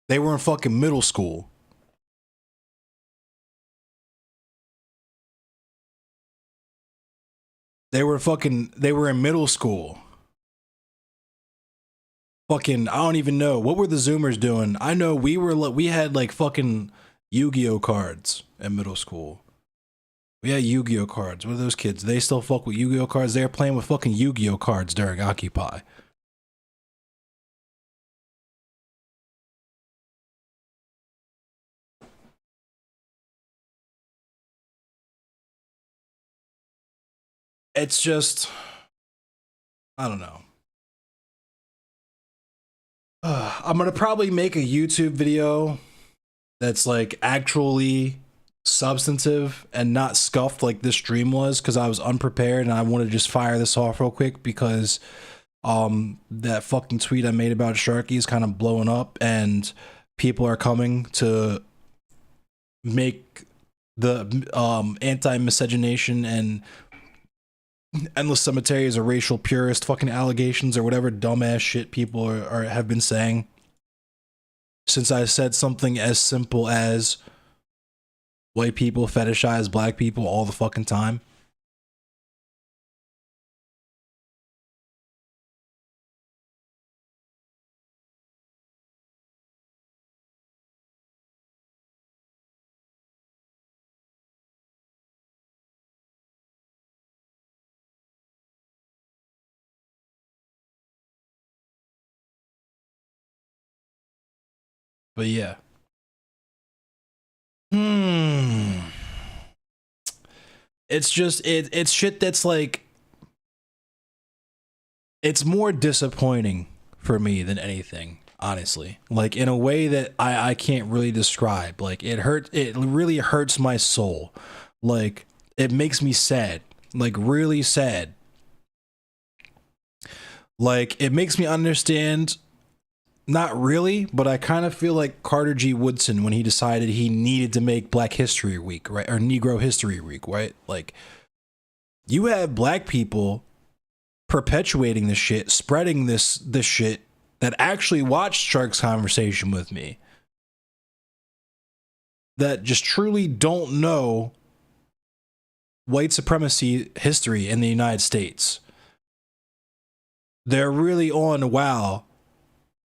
They were in fucking middle school. They were in middle school. Fucking, I don't even know. What were the Zoomers doing? I know we had like fucking Yu-Gi-Oh cards in middle school. We had Yu-Gi-Oh cards. What are those kids? They still fuck with Yu-Gi-Oh cards? They were playing with fucking Yu-Gi-Oh cards during Occupy. It's just, I don't know. I'm gonna probably make a YouTube video that's like actually substantive and not scuffed like this stream was, because I was unprepared and I want to just fire this off real quick because that fucking tweet I made about Sharky is kind of blowing up and people are coming to make the anti-miscegenation and endless cemeteries or racial purist fucking allegations or whatever dumbass shit people have been saying since I said something as simple as white people fetishize black people all the fucking time. But yeah. It's just it's shit that's like, it's more disappointing for me than anything, honestly. Like in a way that I can't really describe. Like it really hurts my soul. Like it makes me sad. Like really sad. Like it makes me understand, not really, but I kind of feel like Carter G. Woodson when he decided he needed to make Black History Week, right? Or Negro History Week, right? Like you have black people perpetuating this shit, spreading this shit, that actually watched Shark's conversation with me, that just truly don't know white supremacy history in the United States. They're really on, wow,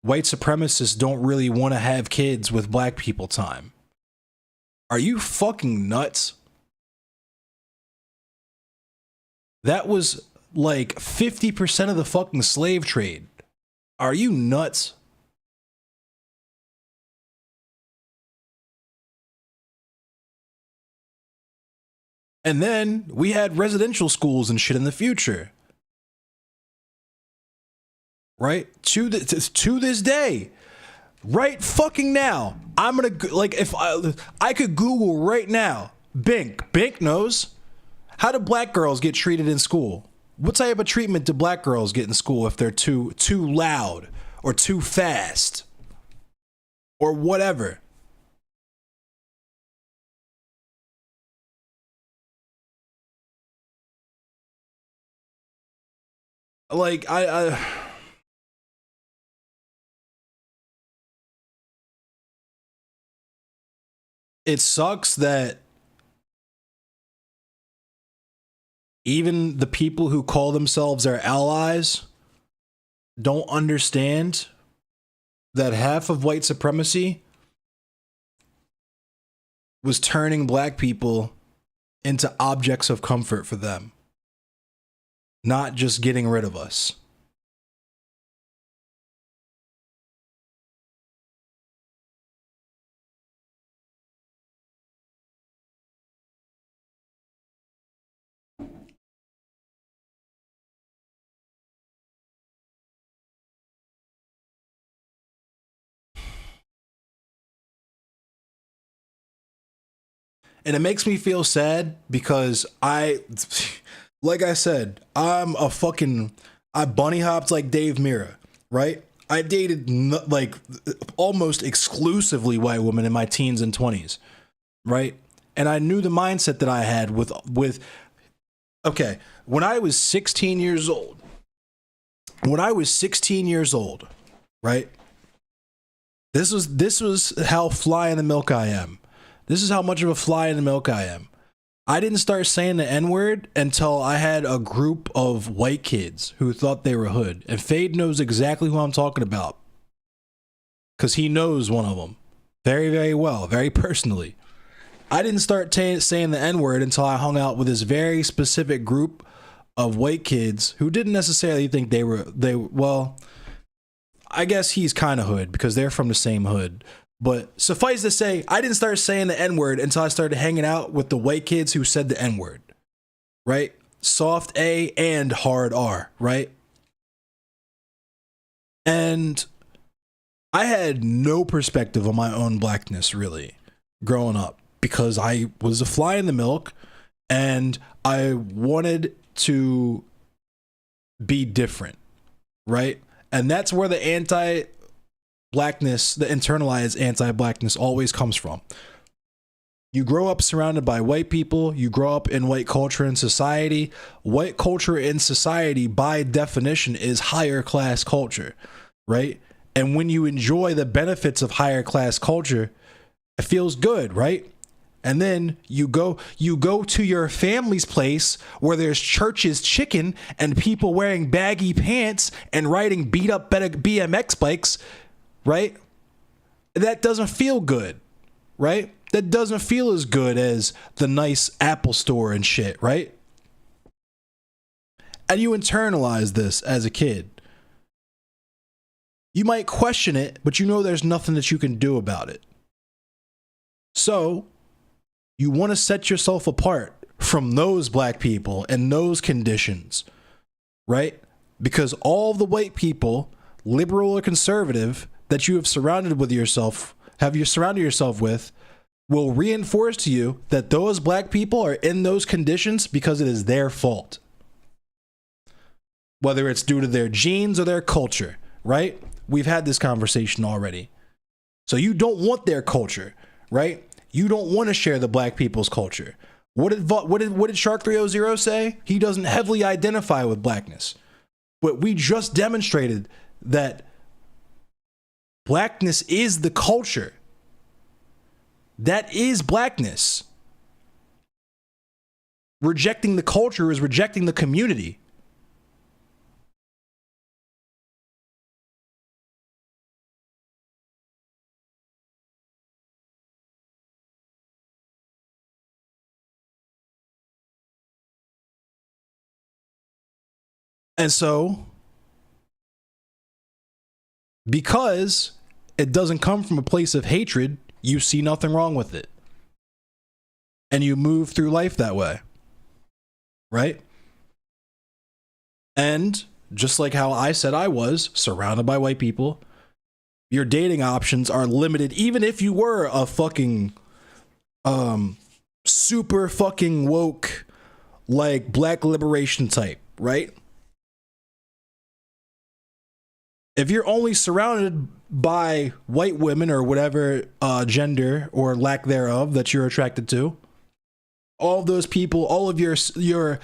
white supremacists don't really want to have kids with black people time. Are you fucking nuts? That was like 50% of the fucking slave trade. Are you nuts? And then we had residential schools and shit in the future. Right? To this day. Right fucking now. I'm gonna, like, if I could Google right now, Bink knows, how do black girls get treated in school? What type of treatment do black girls get in school if they're too loud or too fast or whatever? Like it sucks that even the people who call themselves our allies don't understand that half of white supremacy was turning black people into objects of comfort for them, not just getting rid of us. And it makes me feel sad because like I said, I bunny hopped like Dave Mirra, right? I dated like almost exclusively white women in my teens and 20s, right? And I knew the mindset that I had with okay, when I was 16 years old, right? This was how fly in the milk I am. This is how much of a fly in the milk I am. I didn't start saying the N-word until I had a group of white kids who thought they were hood. And Fade knows exactly who I'm talking about, because he knows one of them very, very well, very personally. I didn't start saying the N-word until I hung out with this very specific group of white kids who didn't necessarily think well, I guess he's kind of hood because they're from the same hood. But suffice to say, I didn't start saying the N-word until I started hanging out with the white kids who said the N-word, right? Soft A and hard R, right? And I had no perspective on my own blackness, really, growing up, because I was a fly in the milk and I wanted to be different, right? And that's where the anti-blackness, the internalized anti-blackness always comes from. You grow up surrounded by white people, you grow up in white culture and society. White culture in society, by definition, is higher class culture, right? And when you enjoy the benefits of higher class culture, it feels good, right? And then you go to your family's place where there's Church's Chicken and people wearing baggy pants and riding beat up BMX bikes, right? That doesn't feel good, right? That doesn't feel as good as the nice Apple store and shit, right? And you internalize this as a kid. You might question it, but you know there's nothing that you can do about it. So, you want to set yourself apart from those black people and those conditions, right? Because all the white people, liberal or conservative, that you have surrounded yourself with, will reinforce to you that those black people are in those conditions because it is their fault. Whether it's due to their genes or their culture, right? We've had this conversation already. So you don't want their culture, right? You don't want to share the black people's culture. What did Shark 300 say? He doesn't heavily identify with blackness. But we just demonstrated that blackness is the culture. That is blackness. Rejecting the culture is rejecting the community. And so, because it doesn't come from a place of hatred, you see nothing wrong with it. And you move through life that way. Right? And just like how I said I was, surrounded by white people, your dating options are limited, even if you were a fucking super fucking woke, like black liberation type, right? If you're only surrounded by white women or whatever gender or lack thereof that you're attracted to, all of those people, all of your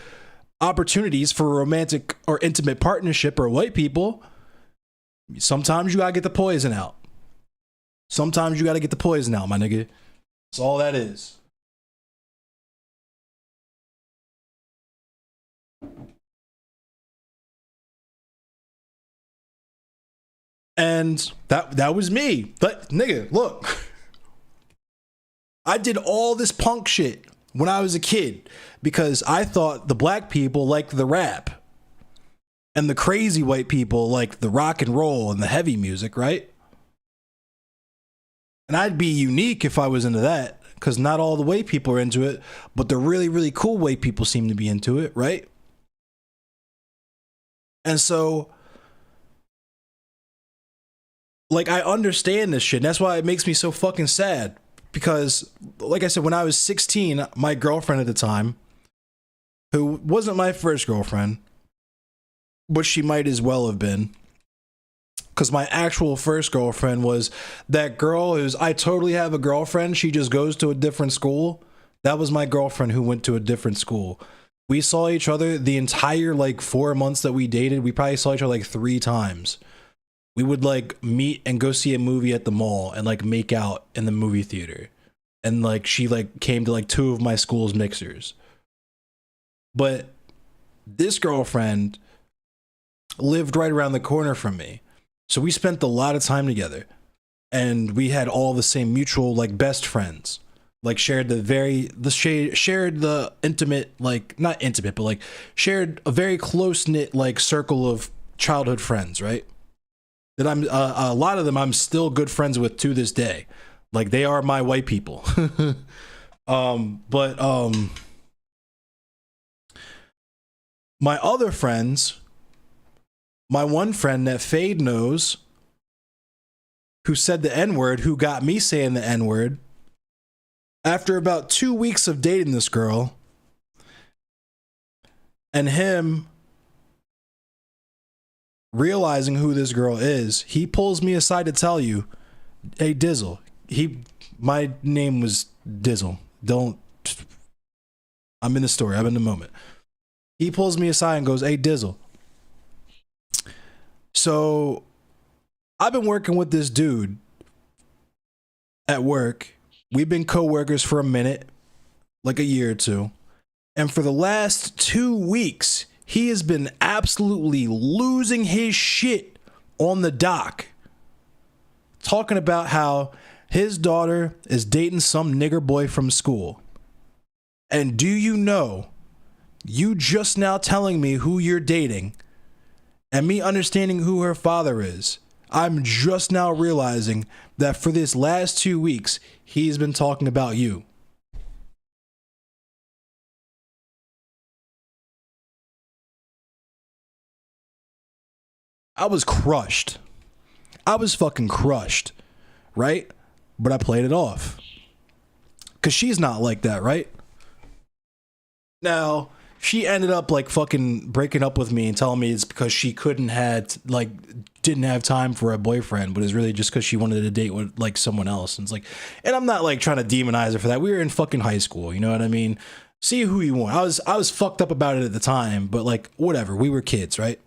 opportunities for a romantic or intimate partnership are white people, sometimes you gotta get the poison out. Sometimes you gotta get the poison out, my nigga. That's all that is. And that was me. But nigga, look. I did all this punk shit when I was a kid because I thought the black people liked the rap and the crazy white people liked the rock and roll and the heavy music, right? And I'd be unique if I was into that because not all the white people are into it, but the really, really cool white people seem to be into it, right? And so, like, I understand this shit. And that's why it makes me so fucking sad. Because, like I said, when I was 16, my girlfriend at the time, who wasn't my first girlfriend, but she might as well have been. Because my actual first girlfriend was that girl who's, I totally have a girlfriend. She just goes to a different school. That was my girlfriend who went to a different school. We saw each other the entire, like, 4 months that we dated. We probably saw each other, like, 3 times. We would like meet and go see a movie at the mall and like make out in the movie theater. And like she like came to like 2 of my school's mixers. But this girlfriend lived right around the corner from me. So we spent a lot of time together. And we had all the same mutual like best friends. Like shared the intimate, like not intimate, but like shared a very close-knit like circle of childhood friends, right? That I'm a lot of them I'm still good friends with to this day. Like they are my white people. My other friends, my one friend that Fade knows, who said the N-word, who got me saying the N-word, after about 2 weeks of dating this girl, and him realizing who this girl is, he pulls me aside to tell you, hey Dizzle, my name was Dizzle. I'm in the story, I'm in the moment. He pulls me aside and goes, hey Dizzle. So I've been working with this dude at work. We've been co-workers for a minute, like a year or two. And for the last 2 weeks, he has been absolutely losing his shit on the dock. Talking about how his daughter is dating some nigger boy from school. And do you know, you just now telling me who you're dating and me understanding who her father is, I'm just now realizing that for this last 2 weeks, he's been talking about you. I was crushed. I was fucking crushed, right? But I played it off. Because she's not like that, right? Now, she ended up like fucking breaking up with me and telling me it's because she didn't have time for a boyfriend, but it's really just because she wanted to date with like someone else. And it's like, and I'm not like trying to demonize her for that. We were in fucking high school, you know what I mean? See who you want. I was fucked up about it at the time, but like whatever. We were kids, right?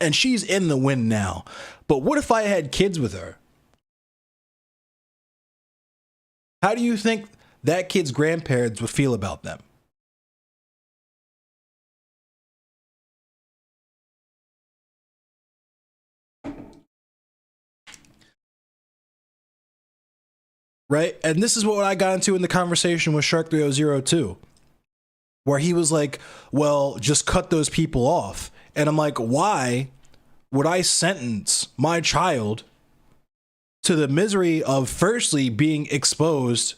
And she's in the win now. But what if I had kids with her? How do you think that kid's grandparents would feel about them? Right? And this is what I got into in the conversation with Shark 3002, where he was like, well, just cut those people off. And I'm like, why would I sentence my child to the misery of firstly being exposed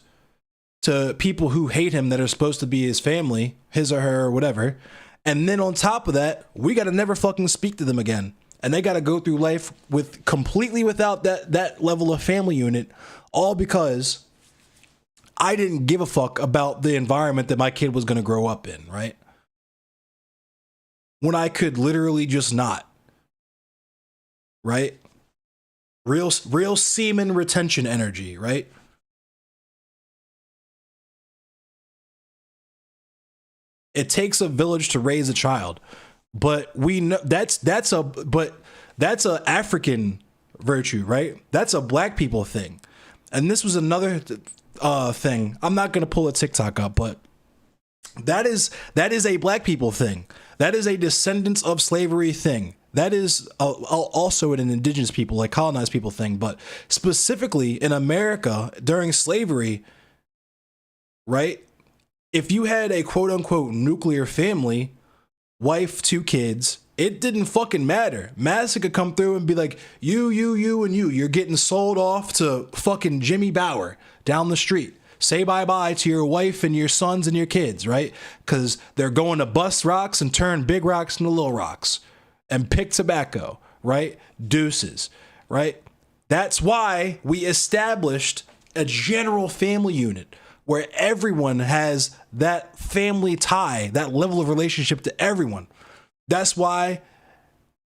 to people who hate him that are supposed to be his family, his or her or whatever, and then on top of that, we got to never fucking speak to them again, and they got to go through life with completely without that level of family unit, all because I didn't give a fuck about the environment that my kid was going to grow up in, right? When I could literally just not, right? Real semen retention energy, right? It takes a village to raise a child, but we know that's a African virtue, right? That's a black people thing. And this was another thing. I'm not going to pull a TikTok up, but that is a black people thing. That is a descendants of slavery thing. That is also an indigenous people, like colonized people thing, but specifically in America during slavery, right? If you had a quote unquote nuclear family, wife, 2 kids, it didn't fucking matter. Madison could come through and be like, you, and you. You're getting sold off to fucking Jimmy Bauer down the street. Say bye-bye to your wife and your sons and your kids, right? Because they're going to bust rocks and turn big rocks into little rocks and pick tobacco, right? Deuces, right? That's why we established a general family unit where everyone has that family tie, that level of relationship to everyone. That's why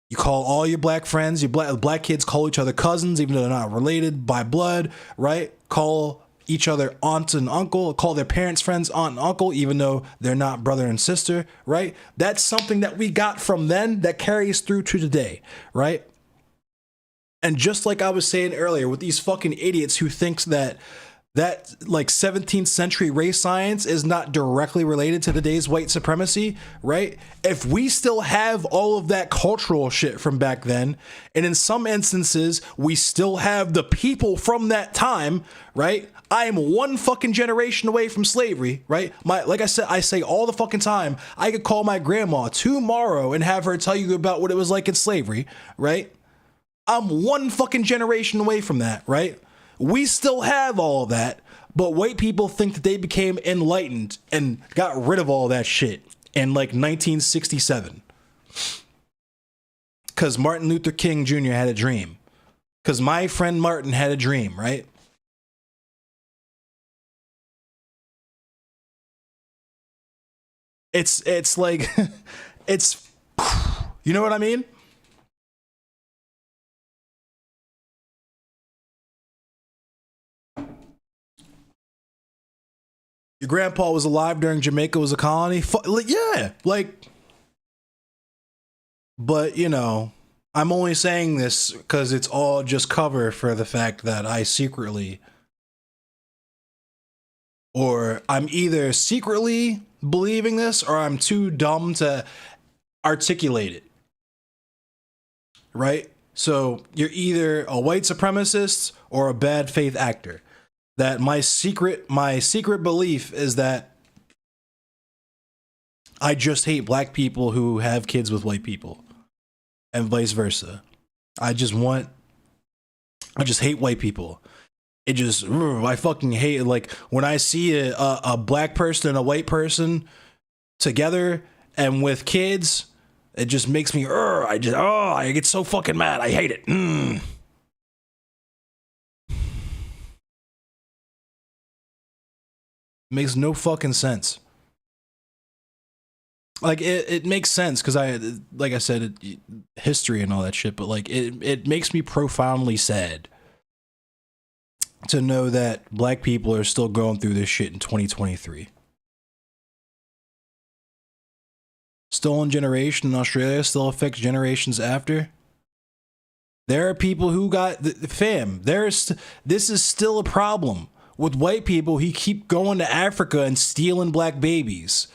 you call all your black friends, your black kids call each other cousins, even though they're not related by blood, right? Call each other aunt and uncle, call their parents' friends aunt and uncle, even though they're not brother and sister, right? That's something that we got from then that carries through to today, right? And just like I was saying earlier with these fucking idiots who thinks that like 17th century race science is not directly related to today's white supremacy, right? If we still have all of that cultural shit from back then, and in some instances, we still have the people from that time, right? I am one fucking generation away from slavery, right? Like I said, I say all the fucking time, I could call my grandma tomorrow and have her tell you about what it was like in slavery, right? I'm one fucking generation away from that, right? We still have all of that, but white people think that they became enlightened and got rid of all that shit in like 1967. Because Martin Luther King Jr. had a dream. Because my friend Martin had a dream, right? It's like, it's, you know what I mean? Your grandpa was alive during Jamaica was a colony? Yeah, like, but you know, I'm only saying this because it's all just cover for the fact that I secretly, or I'm either secretly believing this or I'm too dumb to articulate it, right? So you're either a white supremacist or a bad faith actor. That my secret belief is that I just hate black people who have kids with white people and vice versa. I just hate white people. It just, I fucking hate it. Like when I see a black person and a white person together and with kids, it just makes me, I get so fucking mad. I hate it. Makes no fucking sense. Like it makes sense because like I said, history and all that shit. But like it makes me profoundly sad to know that black people are still going through this shit in 2023. Stolen generation in Australia still affects generations after. There are people who got this is still a problem with white people who keep going to Africa and stealing black babies.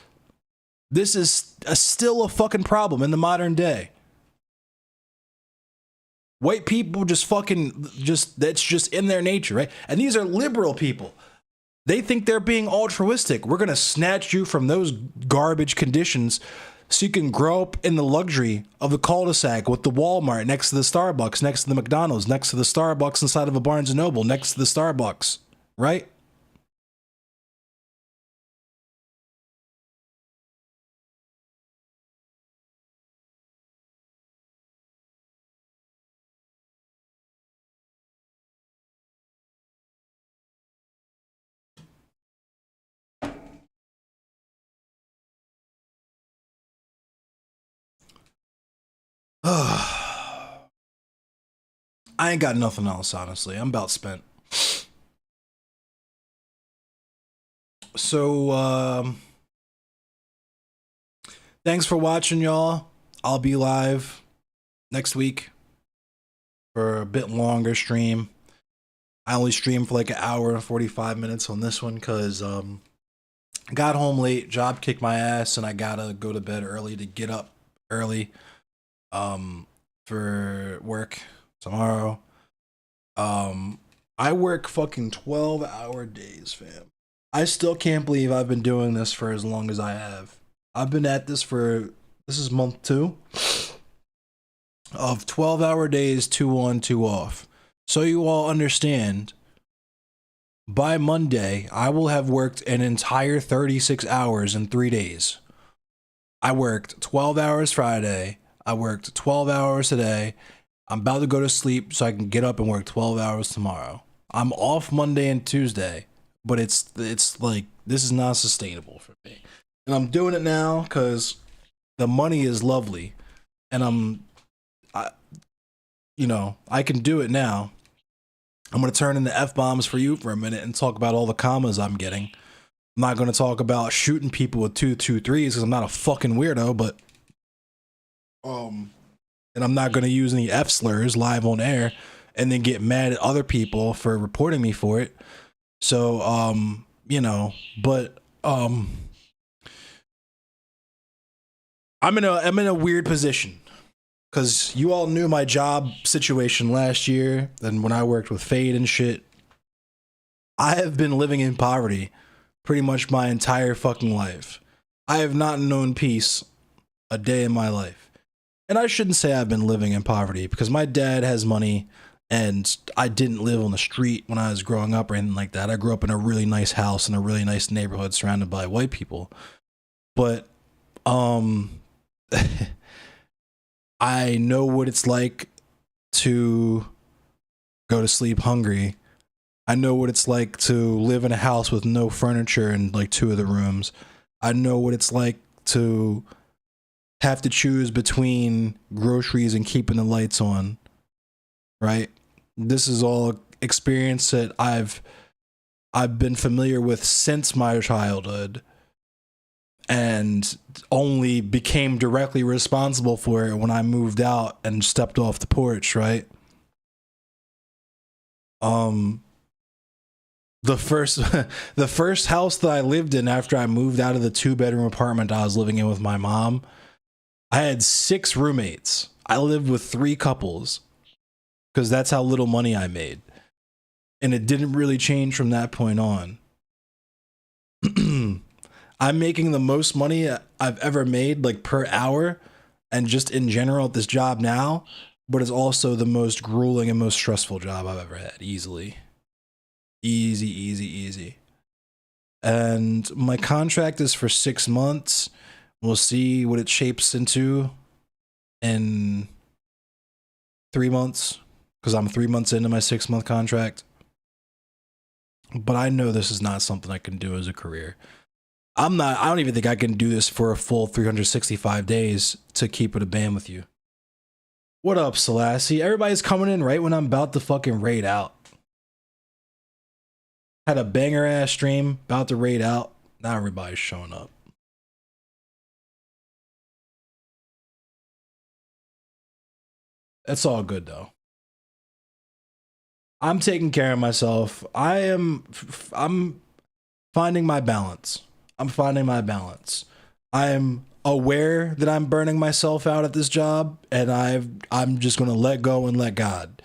This is still a fucking problem in the modern day. White people that's just in their nature, right? And these are liberal people. They think they're being altruistic. We're going to snatch you from those garbage conditions so you can grow up in the luxury of the cul-de-sac with the Walmart next to the Starbucks, next to the McDonald's, next to the Starbucks inside of a Barnes & Noble, next to the Starbucks, right? I ain't got nothing else, honestly. I'm about spent. So, thanks for watching, y'all. I'll be live next week for a bit longer stream. I only streamed for like an hour and 45 minutes on this one because I got home late, job kicked my ass, and I gotta go to bed early to get up early for work tomorrow. I work fucking 12-hour days, fam. I still can't believe I've been doing this for as long as I have. I've been at this is month 2 of 12-hour days, 2 on, 2 off. So you all understand, by Monday, I will have worked an entire 36 hours in 3 days. I worked 12 hours Friday. I worked 12 hours today. I'm about to go to sleep so I can get up and work 12 hours tomorrow. I'm off Monday and Tuesday, but it's like, this is not sustainable for me. And I'm doing it now because the money is lovely. And I can do it now. I'm going to turn into F-bombs for you for a minute and talk about all the commas I'm getting. I'm not going to talk about shooting people with 223s because I'm not a fucking weirdo, but and I'm not going to use any F slurs live on air and then get mad at other people for reporting me for it. So, I'm in a weird position because you all knew my job situation last year and when I worked with Fade and shit. I have been living in poverty pretty much my entire fucking life. I have not known peace a day in my life. And I shouldn't say I've been living in poverty because my dad has money and I didn't live on the street when I was growing up or anything like that. I grew up in a really nice house in a really nice neighborhood surrounded by white people. But I know what it's like to go to sleep hungry. I know what it's like to live in a house with no furniture in like 2 of the rooms. I know what it's like to have to choose between groceries and keeping the lights on, right? This is all experience that I've been familiar with since my childhood and only became directly responsible for it when I moved out and stepped off the porch, right? The first house that I lived in after I moved out of the 2-bedroom apartment I was living in with my mom, I had 6 roommates. I lived with 3 couples because that's how little money I made. And it didn't really change from that point on. I'm making the most money I've ever made, like per hour, and just in general at this job now, but it's also the most grueling and most stressful job I've ever had. Easily. Easy. And my contract is for 6 months. We'll see what it shapes into in 3 months, because I'm 3 months into my 6-month contract. But I know this is not something I can do as a career. I don't even think I can do this for a full 365 days to keep it a band with you. What up, Selassie? Everybody's coming in right when I'm about to fucking raid out. Had a banger ass stream, about to raid out. Now everybody's showing up. It's all good though. I'm taking care of myself. I'm finding my balance. I'm aware that I'm burning myself out at this job, and I'm just gonna let go and let God.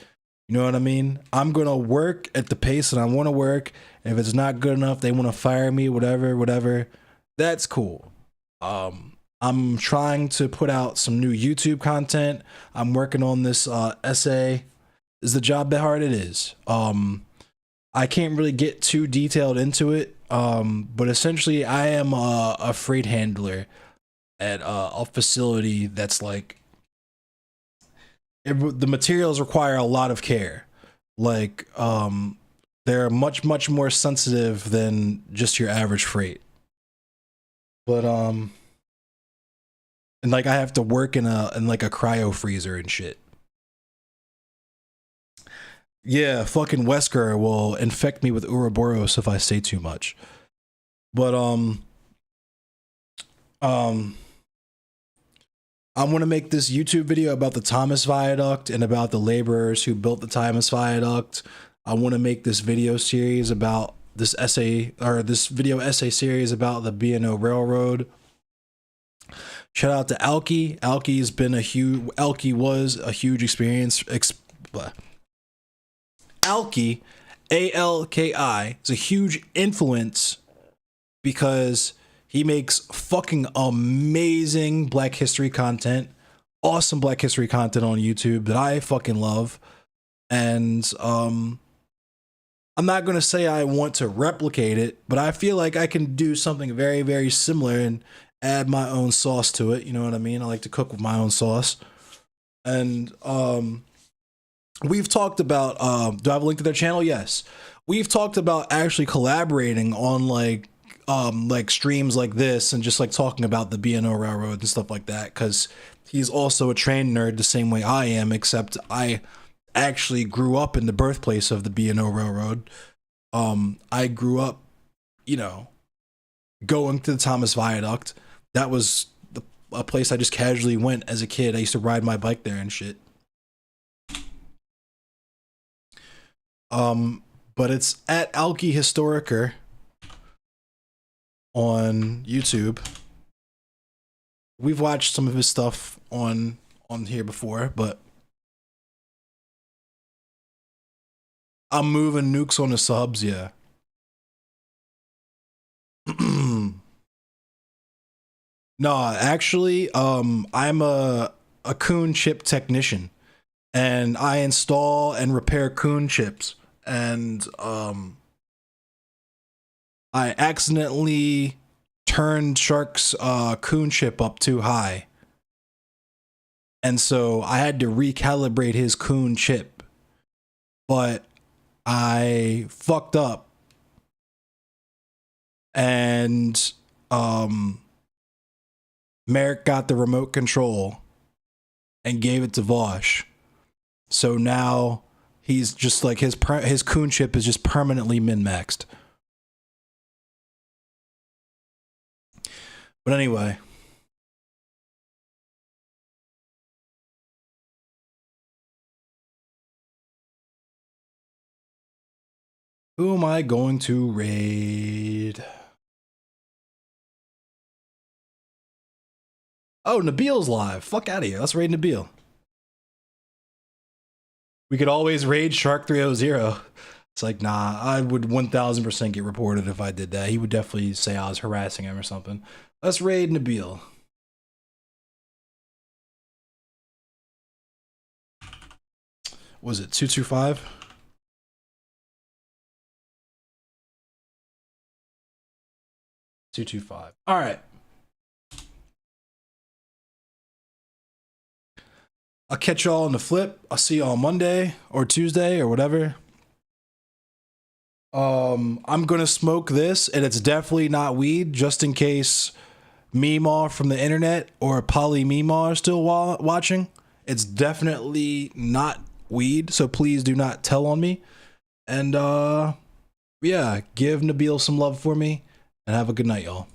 You know what I mean? I'm gonna work at the pace that I want to work. And if it's not good enough, they want to fire me, whatever. That's cool. I'm trying to put out some new YouTube content. I'm working on this essay. Is the job that hard? It is. I can't really get too detailed into it, but essentially I am a freight handler at a facility that's like, the materials require a lot of care. Like, they're much more sensitive than just your average freight. But and like I have to work in like a cryo freezer and shit. Yeah, fucking Wesker will infect me with Ouroboros if I say too much. But I want to make this YouTube video about the Thomas Viaduct and about the laborers who built the Thomas Viaduct. I want to make this video series about this essay, or this video essay series about the B&O Railroad. Shout out to Alki. Alki was a huge experience. Alki, ALKI, is a huge influence because he makes fucking amazing Black History content, awesome Black History content on YouTube that I fucking love. And I'm not going to say I want to replicate it, but I feel like I can do something very similar and add my own sauce to it. You know what I mean? I like to cook with my own sauce. And we've talked about, do I have a link to their channel? Yes. We've talked about actually collaborating on like streams like this and just like talking about the B&O Railroad and stuff like that, because he's also a train nerd the same way I am, except I actually grew up in the birthplace of the B&O Railroad. I grew up, you know, going to the Thomas Viaduct. That was a place I just casually went as a kid. I used to ride my bike there and shit. But it's at Alki Historiker on YouTube. We've watched some of his stuff on here before, but I'm moving nukes on the subs, yeah. No, actually, I'm a Coon chip technician, and I install and repair Coon chips. And I accidentally turned Shark's Coon chip up too high, and so I had to recalibrate his Coon chip, but I fucked up, and Merrick got the remote control and gave it to Vosh. So now he's just like his Coon chip is just permanently min-maxed. But anyway, who am I going to raid? Oh, Nabil's live. Fuck out of here. Let's raid Nabil. We could always raid Shark 300. It's like, nah, I would 1000% get reported if I did that. He would definitely say I was harassing him or something. Let's raid Nabil. Was it 225? All right. I'll catch y'all on the flip. I'll see y'all on Monday or Tuesday or whatever. I'm gonna smoke this, and it's definitely not weed, just in case Meemaw from the internet or Polly Meemaw are still watching. It's definitely not weed, so please do not tell on me. And yeah, give Nabil some love for me, and have a good night, y'all.